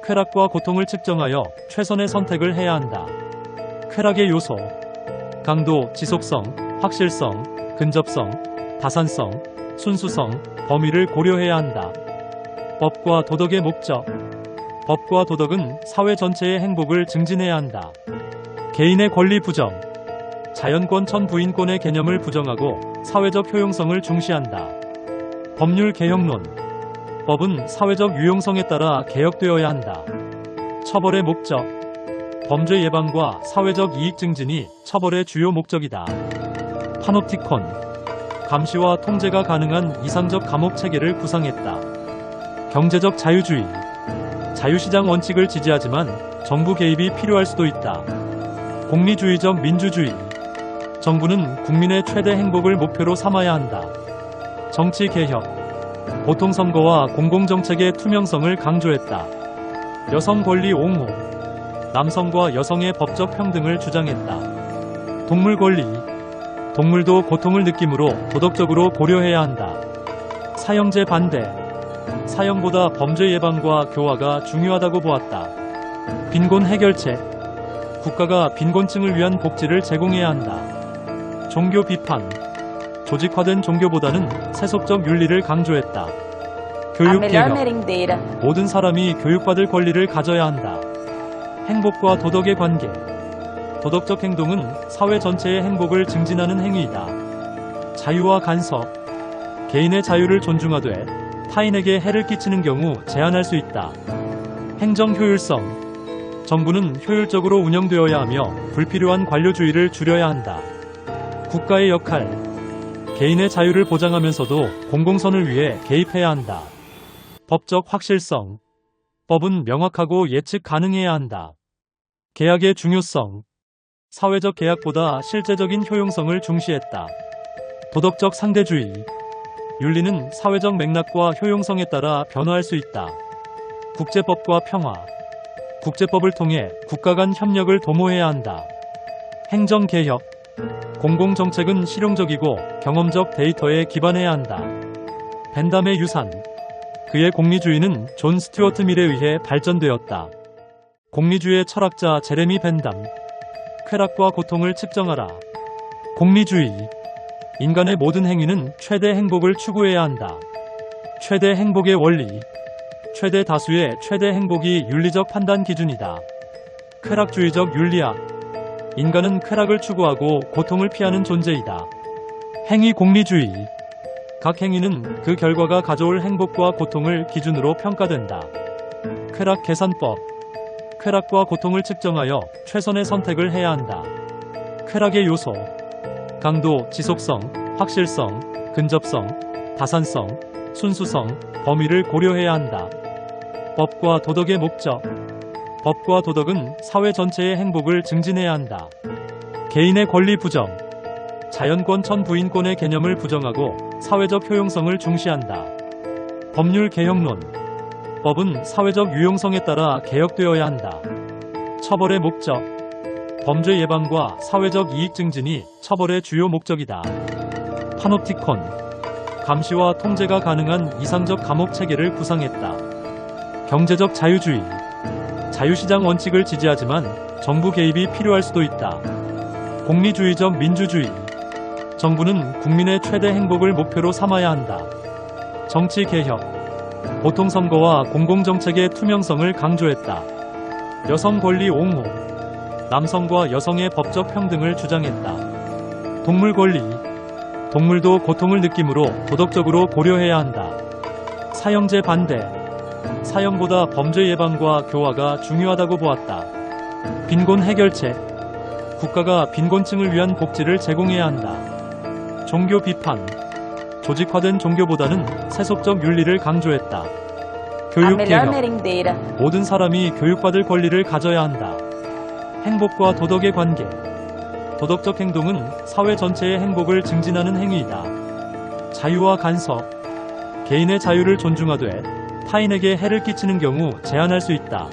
S1: 쾌락과 고통을 측정하여 최선의 선택을 해야 한다. 쾌락의 요소. 강도, 지속성, 확실성, 근접성, 다산성, 순수성, 범위를 고려해야 한다. 법과 도덕의 목적. 법과 도덕은 사회 전체의 행복을 증진해야 한다. 개인의 권리 부정. 자연권 천부인권의 개념을 부정하고 사회적 효용성을 중시한다. 법률 개혁론. 법은 사회적 유용성에 따라 개혁되어야 한다. 처벌의 목적. 범죄 예방과 사회적 이익 증진이 처벌의 주요 목적이다. 파놉티콘. 감시와 통제가 가능한 이상적 감옥 체계를 구상했다. 경제적 자유주의. 자유시장 원칙을 지지하지만 정부 개입이 필요할 수도 있다. 공리주의적 민주주의. 정부는 국민의 최대 행복을 목표로 삼아야 한다. 정치개혁. 보통선거와 공공정책의 투명성을 강조했다. 여성 권리 옹호. 남성과 여성의 법적 평등을 주장했다. 동물 권리. 동물도 고통을 느끼므로 도덕적으로 고려해야 한다. 사형제 반대. 사형보다 범죄 예방과 교화가 중요하다고 보았다. 빈곤 해결책. 국가가 빈곤층을 위한 복지를 제공해야 한다. 종교 비판. 조직화된 종교보다는 세속적 윤리를 강조했다. 교육 개혁. 모든 사람이 교육받을 권리를 가져야 한다. 행복과 도덕의 관계. 도덕적 행동은 사회 전체의 행복을 증진하는 행위이다. 자유와 간섭. 개인의 자유를 존중하되 타인에게 해를 끼치는 경우 제한할 수 있다. 행정 효율성. 정부는 효율적으로 운영되어야 하며 불필요한 관료주의를 줄여야 한다. 국가의 역할. 개인의 자유를 보장하면서도 공공선을 위해 개입해야 한다. 법적 확실성. 법은 명확하고 예측 가능해야 한다. 계약의 중요성. 사회적 계약보다 실제적인 효용성을 중시했다. 도덕적 상대주의. 윤리는 사회적 맥락과 효용성에 따라 변화할 수 있다. 국제법과 평화. 국제법을 통해 국가 간 협력을 도모해야 한다. 행정개혁. 공공정책은 실용적이고 경험적 데이터에 기반해야 한다. 벤담의 유산. 그의 공리주의는 존 스튜어트 밀에 의해 발전되었다. 공리주의의 철학자 제레미 벤담. 쾌락과 고통을 측정하라. 공리주의. 인간의 모든 행위는 최대 행복을 추구해야 한다. 최대 행복의 원리. 최대 다수의 최대 행복이 윤리적 판단 기준이다. 쾌락주의적 윤리학. 인간은 쾌락을 추구하고 고통을 피하는 존재이다. 행위 공리주의. 각 행위는 그 결과가 가져올 행복과 고통을 기준으로 평가된다. 쾌락 계산법. 쾌락과 고통을 측정하여 최선의 선택을 해야 한다. 쾌락의 요소. 강도, 지속성, 확실성, 근접성, 다산성, 순수성, 범위를 고려해야 한다. 법과 도덕의 목적. 법과 도덕은 사회 전체의 행복을 증진해야 한다. 개인의 권리 부정. 자연권 천부인권의 개념을 부정하고 사회적 효용성을 중시한다. 법률 개혁론. 법은 사회적 유용성에 따라 개혁되어야 한다. 처벌의 목적. 범죄 예방과 사회적 이익 증진이 처벌의 주요 목적이다. 파놉티콘. 감시와 통제가 가능한 이상적 감옥 체계를 구상했다. 경제적 자유주의. 자유시장 원칙을 지지하지만 정부 개입이 필요할 수도 있다. 공리주의적 민주주의. 정부는 국민의 최대 행복을 목표로 삼아야 한다. 정치 개혁. 보통선거와 공공정책의 투명성을 강조했다. 여성 권리 옹호. 남성과 여성의 법적 평등을 주장했다. 동물 권리. 동물도 고통을 느끼므로 도덕적으로 고려해야 한다. 사형제 반대. 사형보다 범죄 예방과 교화가 중요하다고 보았다. 빈곤 해결책. 국가가 빈곤층을 위한 복지를 제공해야 한다. 종교 비판. 조직화된 종교보다는 세속적 윤리를 강조했다. 교육 개혁. 모든 사람이 교육받을 권리를 가져야 한다. 행복과 도덕의 관계. 도덕적 행동은 사회 전체의 행복을 증진하는 행위이다. 자유와 간섭. 개인의 자유를 존중하되 타인에게 해를 끼치는 경우 제한할 수 있다.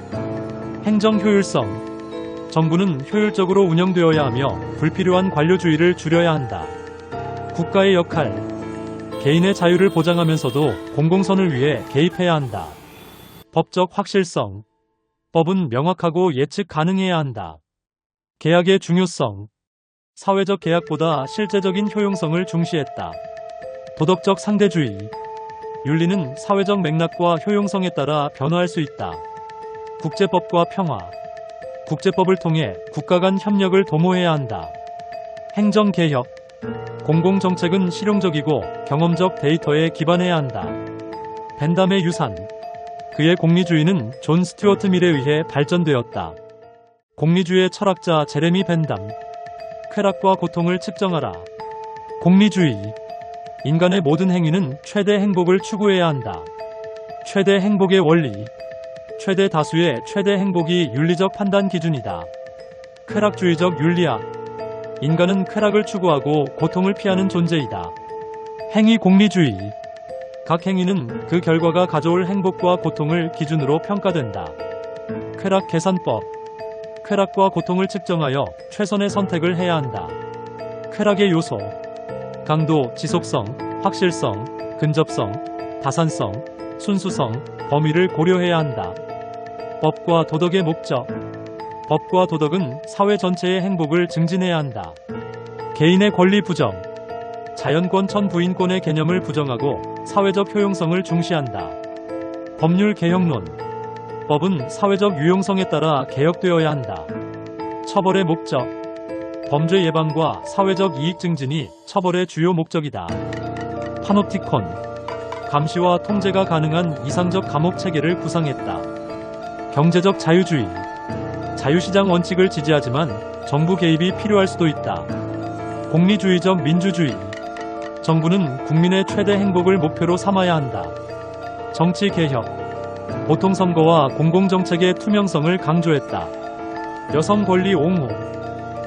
S1: 행정 효율성. 정부는 효율적으로 운영되어야 하며 불필요한 관료주의를 줄여야 한다. 국가의 역할. 개인의 자유를 보장하면서도 공공선을 위해 개입해야 한다. 법적 확실성. 법은 명확하고 예측 가능해야 한다. 계약의 중요성. 사회적 계약보다 실제적인 효용성을 중시했다. 도덕적 상대주의. 윤리는 사회적 맥락과 효용성에 따라 변화할 수 있다. 국제법과 평화. 국제법을 통해 국가 간 협력을 도모해야 한다. 행정개혁. 공공정책은 실용적이고 경험적 데이터에 기반해야 한다. 벤담의 유산. 그의 공리주의는 존 스튜어트 밀에 의해 발전되었다. 공리주의의 철학자 제레미 벤담. 쾌락과 고통을 측정하라. 공리주의. 인간의 모든 행위는 최대 행복을 추구해야 한다. 최대 행복의 원리. 최대 다수의 최대 행복이 윤리적 판단 기준이다. 쾌락주의적 윤리학. 인간은 쾌락을 추구하고 고통을 피하는 존재이다. 행위 공리주의. 각 행위는 그 결과가 가져올 행복과 고통을 기준으로 평가된다. 쾌락 계산법. 쾌락과 고통을 측정하여 최선의 선택을 해야 한다. 쾌락의 요소. 강도, 지속성, 확실성, 근접성, 다산성, 순수성, 범위를 고려해야 한다. 법과 도덕의 목적. 법과 도덕은 사회 전체의 행복을 증진해야 한다. 개인의 권리 부정. 자연권 천부인권의 개념을 부정하고 사회적 효용성을 중시한다. 법률 개혁론. 법은 사회적 유용성에 따라 개혁되어야 한다. 처벌의 목적. 범죄 예방과 사회적 이익 증진이 처벌의 주요 목적이다. 파놉티콘. 감시와 통제가 가능한 이상적 감옥 체계를 구상했다. 경제적 자유주의. 자유시장 원칙을 지지하지만 정부 개입이 필요할 수도 있다. 공리주의적 민주주의. 정부는 국민의 최대 행복을 목표로 삼아야 한다. 정치 개혁. 보통선거와 공공정책의 투명성을 강조했다. 여성 권리 옹호.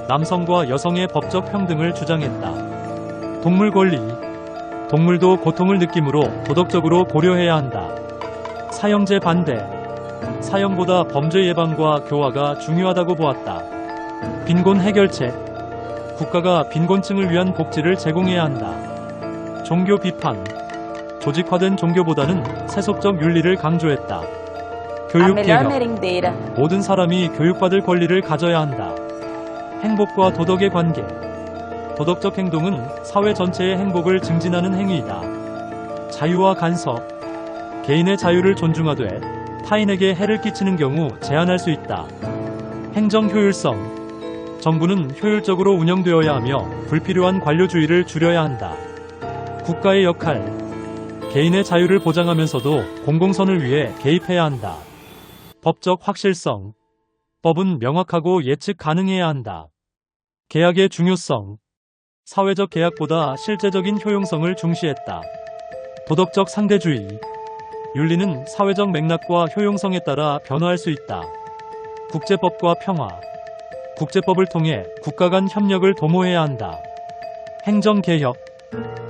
S1: 남성과 여성의 법적 평등을 주장했다. 동물 권리. 동물도 고통을 느끼므로 도덕적으로 고려해야 한다. 사형제 반대. 사형보다 범죄 예방과 교화가 중요하다고 보았다. 빈곤 해결책. 국가가 빈곤층을 위한 복지를 제공해야 한다. 종교 비판. 조직화된 종교보다는 세속적 윤리를 강조했다. 교육 개혁. 모든 사람이 교육받을 권리를 가져야 한다. 행복과 도덕의 관계. 도덕적 행동은 사회 전체의 행복을 증진하는 행위이다. 자유와 간섭. 개인의 자유를 존중하되 타인에게 해를 끼치는 경우 제한할 수 있다. 행정 효율성. 정부는 효율적으로 운영되어야 하며 불필요한 관료주의를 줄여야 한다. 국가의 역할. 개인의 자유를 보장하면서도 공공선을 위해 개입해야 한다. 법적 확실성. 법은 명확하고 예측 가능해야 한다. 계약의 중요성. 사회적 계약보다 실제적인 효용성을 중시했다. 도덕적 상대주의. 윤리는 사회적 맥락과 효용성에 따라 변화할 수 있다. 국제법과 평화. 국제법을 통해 국가 간 협력을 도모해야 한다. 행정개혁.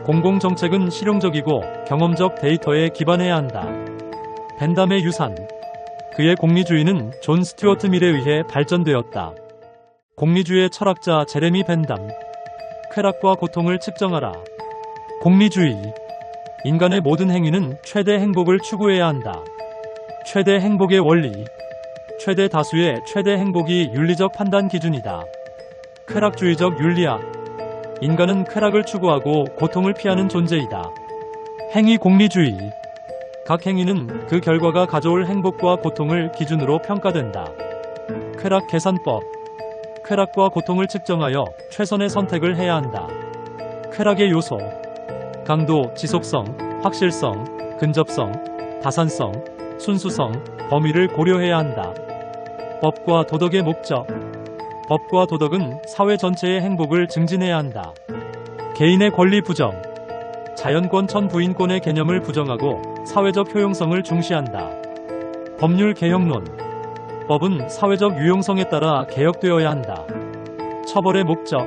S1: 공공정책은 실용적이고 경험적 데이터에 기반해야 한다. 벤담의 유산. 그의 공리주의는 존 스튜어트 밀에 의해 발전되었다. 공리주의의 철학자 제레미 벤담. 쾌락과 고통을 측정하라. 공리주의. 인간의 모든 행위는 최대 행복을 추구해야 한다. 최대 행복의 원리. 최대 다수의 최대 행복이 윤리적 판단 기준이다. 쾌락주의적 윤리학. 인간은 쾌락을 추구하고 고통을 피하는 존재이다. 행위 공리주의. 각 행위는 그 결과가 가져올 행복과 고통을 기준으로 평가된다. 쾌락 계산법. 쾌락과 고통을 측정하여 최선의 선택을 해야 한다. 쾌락의 요소. 강도, 지속성, 확실성, 근접성, 다산성, 순수성, 범위를 고려해야 한다. 법과 도덕의 목적. 법과 도덕은 사회 전체의 행복을 증진해야 한다. 개인의 권리 부정. 자연권 천부인권의 개념을 부정하고 사회적 효용성을 중시한다. 법률 개혁론. 법은 사회적 유용성에 따라 개혁되어야 한다. 처벌의 목적.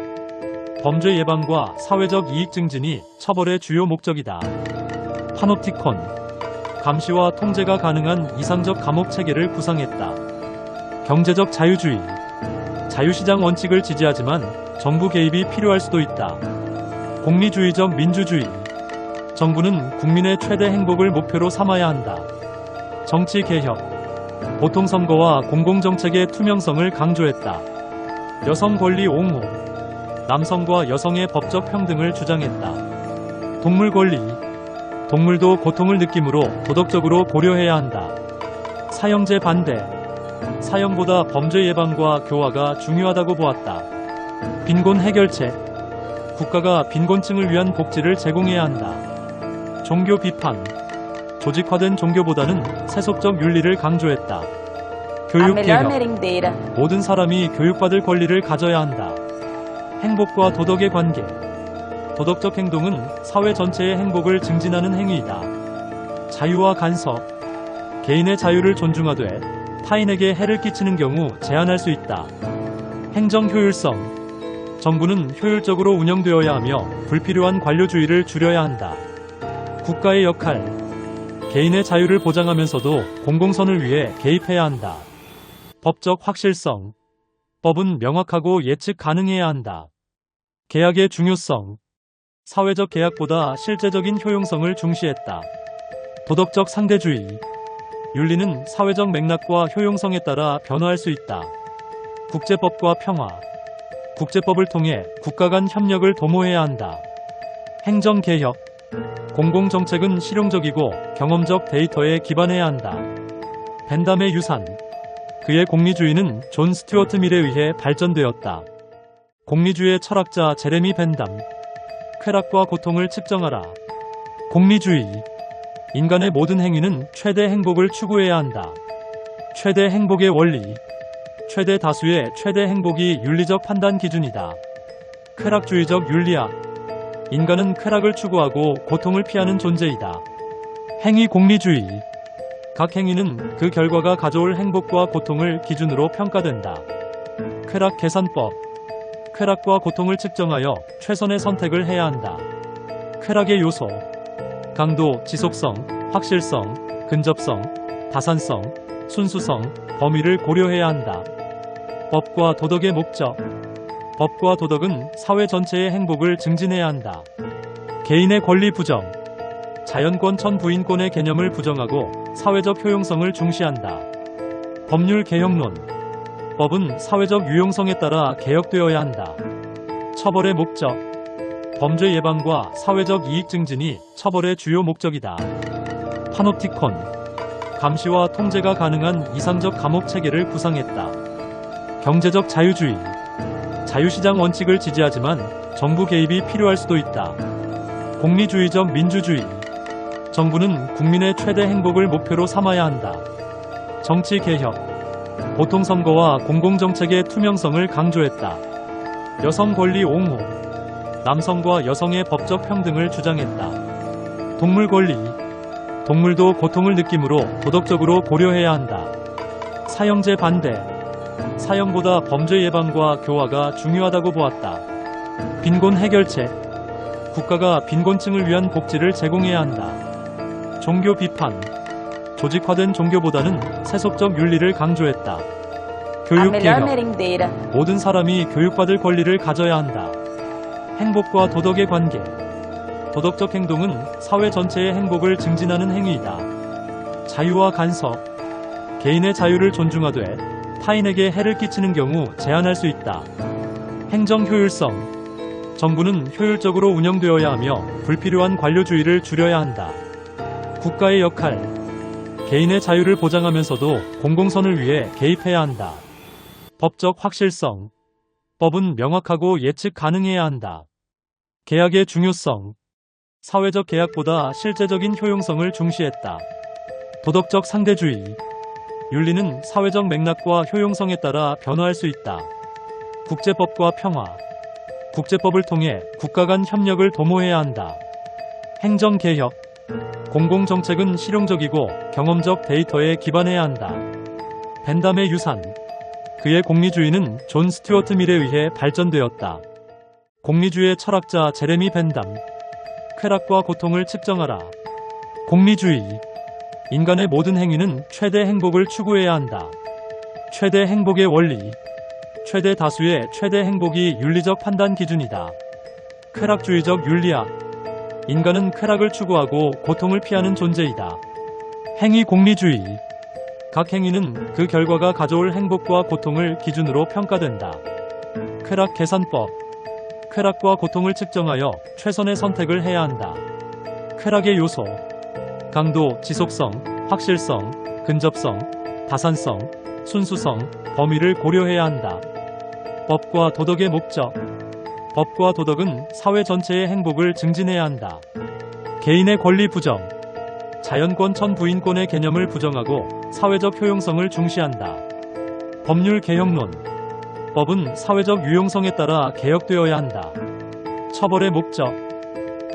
S1: 범죄 예방과 사회적 이익 증진이 처벌의 주요 목적이다. 파놉티콘. 감시와 통제가 가능한 이상적 감옥 체계를 구상했다. 경제적 자유주의. 자유시장 원칙을 지지하지만 정부 개입이 필요할 수도 있다. 공리주의적 민주주의. 정부는 국민의 최대 행복을 목표로 삼아야 한다. 정치 개혁. 보통선거와 공공정책의 투명성을 강조했다. 여성 권리 옹호. 남성과 여성의 법적 평등을 주장했다. 동물 권리. 동물도 고통을 느끼므로 도덕적으로 고려해야 한다. 사형제 반대. 사형보다 범죄 예방과 교화가 중요하다고 보았다. 빈곤 해결책. 국가가 빈곤층을 위한 복지를 제공해야 한다. 종교 비판. 조직화된 종교보다는 세속적 윤리를 강조했다. 교육 개혁. 모든 사람이 교육받을 권리를 가져야 한다. 행복과 도덕의 관계. 도덕적 행동은 사회 전체의 행복을 증진하는 행위이다. 자유와 간섭. 개인의 자유를 존중하되 타인에게 해를 끼치는 경우 제한할 수 있다. 행정 효율성. 정부는 효율적으로 운영되어야 하며 불필요한 관료주의를 줄여야 한다. 국가의 역할. 개인의 자유를 보장하면서도 공공선을 위해 개입해야 한다. 법적 확실성. 법은 명확하고 예측 가능해야 한다. 계약의 중요성. 사회적 계약보다 실제적인 효용성을 중시했다. 도덕적 상대주의. 윤리는 사회적 맥락과 효용성에 따라 변화할 수 있다. 국제법과 평화. 국제법을 통해 국가 간 협력을 도모해야 한다. 행정개혁. 공공정책은 실용적이고 경험적 데이터에 기반해야 한다. 벤담의 유산. 그의 공리주의는 존 스튜어트 밀에 의해 발전되었다. 공리주의의 철학자 제레미 벤담. 쾌락과 고통을 측정하라. 공리주의. 인간의 모든 행위는 최대 행복을 추구해야 한다. 최대 행복의 원리. 최대 다수의 최대 행복이 윤리적 판단 기준이다. 쾌락주의적 윤리학. 인간은 쾌락을 추구하고 고통을 피하는 존재이다. 행위 공리주의. 각 행위는 그 결과가 가져올 행복과 고통을 기준으로 평가된다. 쾌락 계산법. 쾌락과 고통을 측정하여 최선의 선택을 해야 한다. 쾌락의 요소. 강도, 지속성, 확실성, 근접성, 다산성, 순수성, 범위를 고려해야 한다. 법과 도덕의 목적. 법과 도덕은 사회 전체의 행복을 증진해야 한다. 개인의 권리 부정. 자연권 천부인권의 개념을 부정하고 사회적 효용성을 중시한다. 법률 개혁론. 법은 사회적 유용성에 따라 개혁되어야 한다. 처벌의 목적. 범죄 예방과 사회적 이익 증진이 처벌의 주요 목적이다. 파놉티콘. 감시와 통제가 가능한 이상적 감옥 체계를 구상했다. 경제적 자유주의. 자유시장 원칙을 지지하지만 정부 개입이 필요할 수도 있다. 공리주의적 민주주의. 정부는 국민의 최대 행복을 목표로 삼아야 한다. 정치개혁. 보통선거와 공공정책의 투명성을 강조했다. 여성 권리 옹호. 남성과 여성의 법적 평등을 주장했다. 동물 권리. 동물도 고통을 느끼므로 도덕적으로 고려해야 한다. 사형제 반대. 사형보다 범죄 예방과 교화가 중요하다고 보았다. 빈곤 해결책. 국가가 빈곤층을 위한 복지를 제공해야 한다. 종교 비판. 조직화된 종교보다는 세속적 윤리를 강조했다. 교육 개혁. 모든 사람이 교육받을 권리를 가져야 한다. 행복과 도덕의 관계. 도덕적 행동은 사회 전체의 행복을 증진하는 행위이다. 자유와 간섭. 개인의 자유를 존중하되 타인에게 해를 끼치는 경우 제한할 수 있다. 행정 효율성. 정부는 효율적으로 운영되어야 하며 불필요한 관료주의를 줄여야 한다. 국가의 역할. 개인의 자유를 보장하면서도 공공선을 위해 개입해야 한다. 법적 확실성. 법은 명확하고 예측 가능해야 한다. 계약의 중요성. 사회적 계약보다 실제적인 효용성을 중시했다. 도덕적 상대주의. 윤리는 사회적 맥락과 효용성에 따라 변화할 수 있다. 국제법과 평화. 국제법을 통해 국가 간 협력을 도모해야 한다. 행정개혁. 공공정책은 실용적이고 경험적 데이터에 기반해야 한다. 벤담의 유산. 그의 공리주의는 존 스튜어트 밀에 의해 발전되었다. 공리주의의 철학자 제레미 벤담. 쾌락과 고통을 측정하라. 공리주의. 인간의 모든 행위는 최대 행복을 추구해야 한다. 최대 행복의 원리. 최대 다수의 최대 행복이 윤리적 판단 기준이다. 쾌락주의적 윤리학. 인간은 쾌락을 추구하고 고통을 피하는 존재이다. 행위 공리주의. 각 행위는 그 결과가 가져올 행복과 고통을 기준으로 평가된다. 쾌락 계산법. 쾌락과 고통을 측정하여 최선의 선택을 해야 한다. 쾌락의 요소. 강도, 지속성, 확실성, 근접성, 다산성, 순수성, 범위를 고려해야 한다. 법과 도덕의 목적. 법과 도덕은 사회 전체의 행복을 증진해야 한다. 개인의 권리 부정. 자연권 천부인권의 개념을 부정하고 사회적 효용성을 중시한다. 법률 개혁론. 법은 사회적 유용성에 따라 개혁되어야 한다. 처벌의 목적.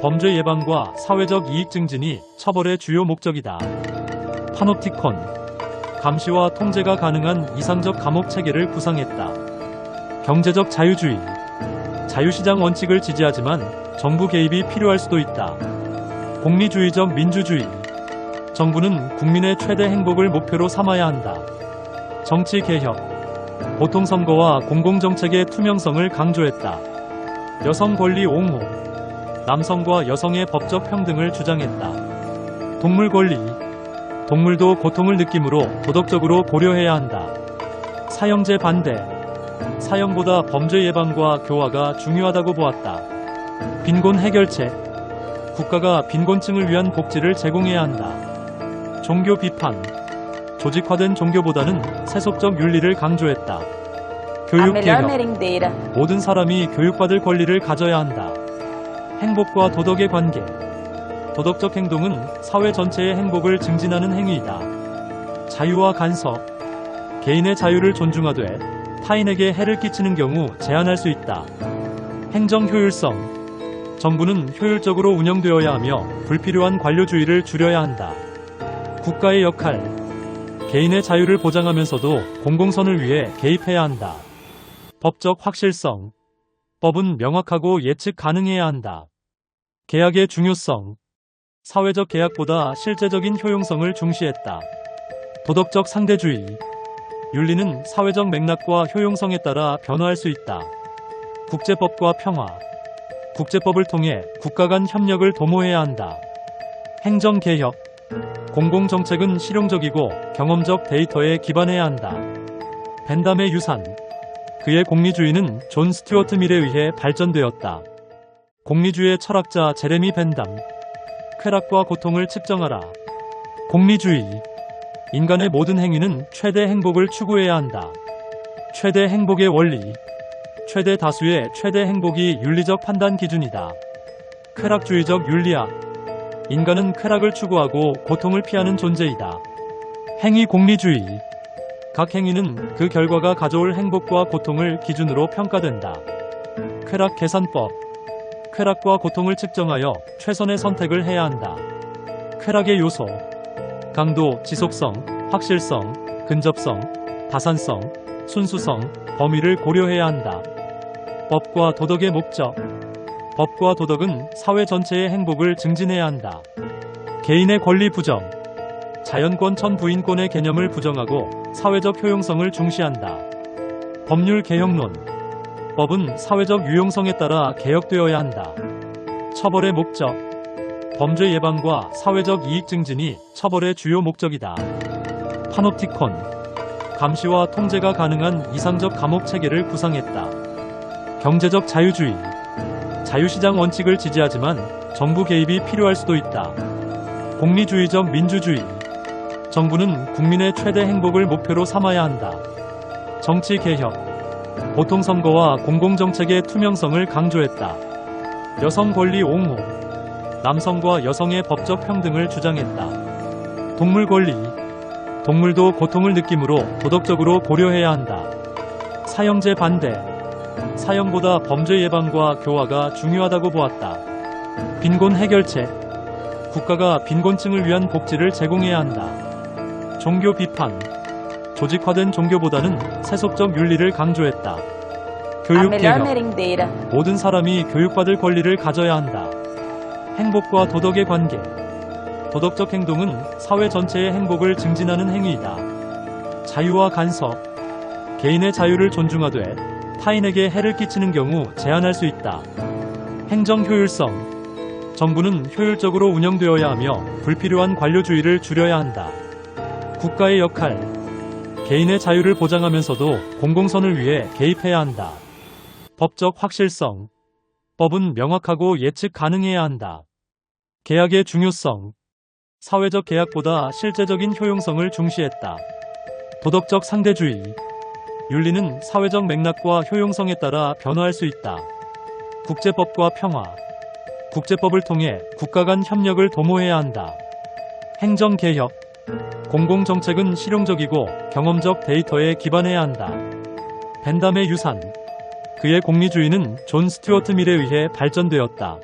S1: 범죄 예방과 사회적 이익 증진이 처벌의 주요 목적이다. 파놉티콘. 감시와 통제가 가능한 이상적 감옥 체계를 구상했다. 경제적 자유주의. 자유시장 원칙을 지지하지만 정부 개입이 필요할 수도 있다. 공리주의적 민주주의. 정부는 국민의 최대 행복을 목표로 삼아야 한다. 정치개혁. 보통선거와 공공정책의 투명성을 강조했다. 여성 권리 옹호. 남성과 여성의 법적 평등을 주장했다. 동물 권리. 동물도 고통을 느끼므로 도덕적으로 고려해야 한다. 사형제 반대. 사형보다 범죄 예방과 교화가 중요하다고 보았다. 빈곤 해결책. 국가가 빈곤층을 위한 복지를 제공해야 한다. 종교 비판. 조직화된 종교보다는 세속적 윤리를 강조했다. 교육 개혁. 모든 사람이 교육받을 권리를 가져야 한다. 행복과 도덕의 관계. 도덕적 행동은 사회 전체의 행복을 증진하는 행위이다. 자유와 간섭. 개인의 자유를 존중하되 타인에게 해를 끼치는 경우 제한할 수 있다. 행정 효율성. 정부는 효율적으로 운영되어야 하며 불필요한 관료주의를 줄여야 한다. 국가의 역할. 개인의 자유를 보장하면서도 공공선을 위해 개입해야 한다. 법적 확실성. 법은 명확하고 예측 가능해야 한다. 계약의 중요성. 사회적 계약보다 실제적인 효용성을 중시했다. 도덕적 상대주의. 윤리는 사회적 맥락과 효용성에 따라 변화할 수 있다. 국제법과 평화. 국제법을 통해 국가 간 협력을 도모해야 한다. 행정개혁. 공공정책은 실용적이고 경험적 데이터에 기반해야 한다. 벤담의 유산. 그의 공리주의는 존 스튜어트 밀에 의해 발전되었다. 공리주의의 철학자 제레미 벤담. 쾌락과 고통을 측정하라. 공리주의. 인간의 모든 행위는 최대 행복을 추구해야 한다. 최대 행복의 원리. 최대 다수의 최대 행복이 윤리적 판단 기준이다. 쾌락주의적 윤리학. 인간은 쾌락을 추구하고 고통을 피하는 존재이다. 행위 공리주의. 각 행위는 그 결과가 가져올 행복과 고통을 기준으로 평가된다. 쾌락 계산법. 쾌락과 고통을 측정하여 최선의 선택을 해야 한다. 쾌락의 요소. 강도, 지속성, 확실성, 근접성, 다산성, 순수성, 범위를 고려해야 한다. 법과 도덕의 목적. 법과 도덕은 사회 전체의 행복을 증진해야 한다. 개인의 권리 부정. 자연권 천부인권의 개념을 부정하고 사회적 효용성을 중시한다. 법률 개혁론. 법은 사회적 유용성에 따라 개혁되어야 한다. 처벌의 목적. 범죄 예방과 사회적 이익 증진이 처벌의 주요 목적이다. 파놉티콘. 감시와 통제가 가능한 이상적 감옥 체계를 구상했다. 경제적 자유주의. 자유시장 원칙을 지지하지만 정부 개입이 필요할 수도 있다. 공리주의적 민주주의. 정부는 국민의 최대 행복을 목표로 삼아야 한다. 정치 개혁. 보통선거와 공공정책의 투명성을 강조했다. 여성 권리 옹호. 남성과 여성의 법적 평등을 주장했다. 동물 권리. 동물도 고통을 느끼므로 도덕적으로 고려해야 한다. 사형제 반대. 사형보다 범죄 예방과 교화가 중요하다고 보았다. 빈곤 해결책. 국가가 빈곤층을 위한 복지를 제공해야 한다. 종교 비판. 조직화된 종교보다는 세속적 윤리를 강조했다. 교육 개혁. 모든 사람이 교육받을 권리를 가져야 한다. 행복과 도덕의 관계. 도덕적 행동은 사회 전체의 행복을 증진하는 행위이다. 자유와 간섭. 개인의 자유를 존중하되 타인에게 해를 끼치는 경우 제한할 수 있다. 행정 효율성. 정부는 효율적으로 운영되어야 하며 불필요한 관료주의를 줄여야 한다. 국가의 역할. 개인의 자유를 보장하면서도 공공선을 위해 개입해야 한다. 법적 확실성. 법은 명확하고 예측 가능해야 한다. 계약의 중요성. 사회적 계약보다 실제적인 효용성을 중시했다. 도덕적 상대주의. 윤리는 사회적 맥락과 효용성에 따라 변화할 수 있다. 국제법과 평화. 국제법을 통해 국가 간 협력을 도모해야 한다. 행정개혁. 공공정책은 실용적이고 경험적 데이터에 기반해야 한다. 벤담의 유산. 그의 공리주의는 존 스튜어트 밀에 의해 발전되었다.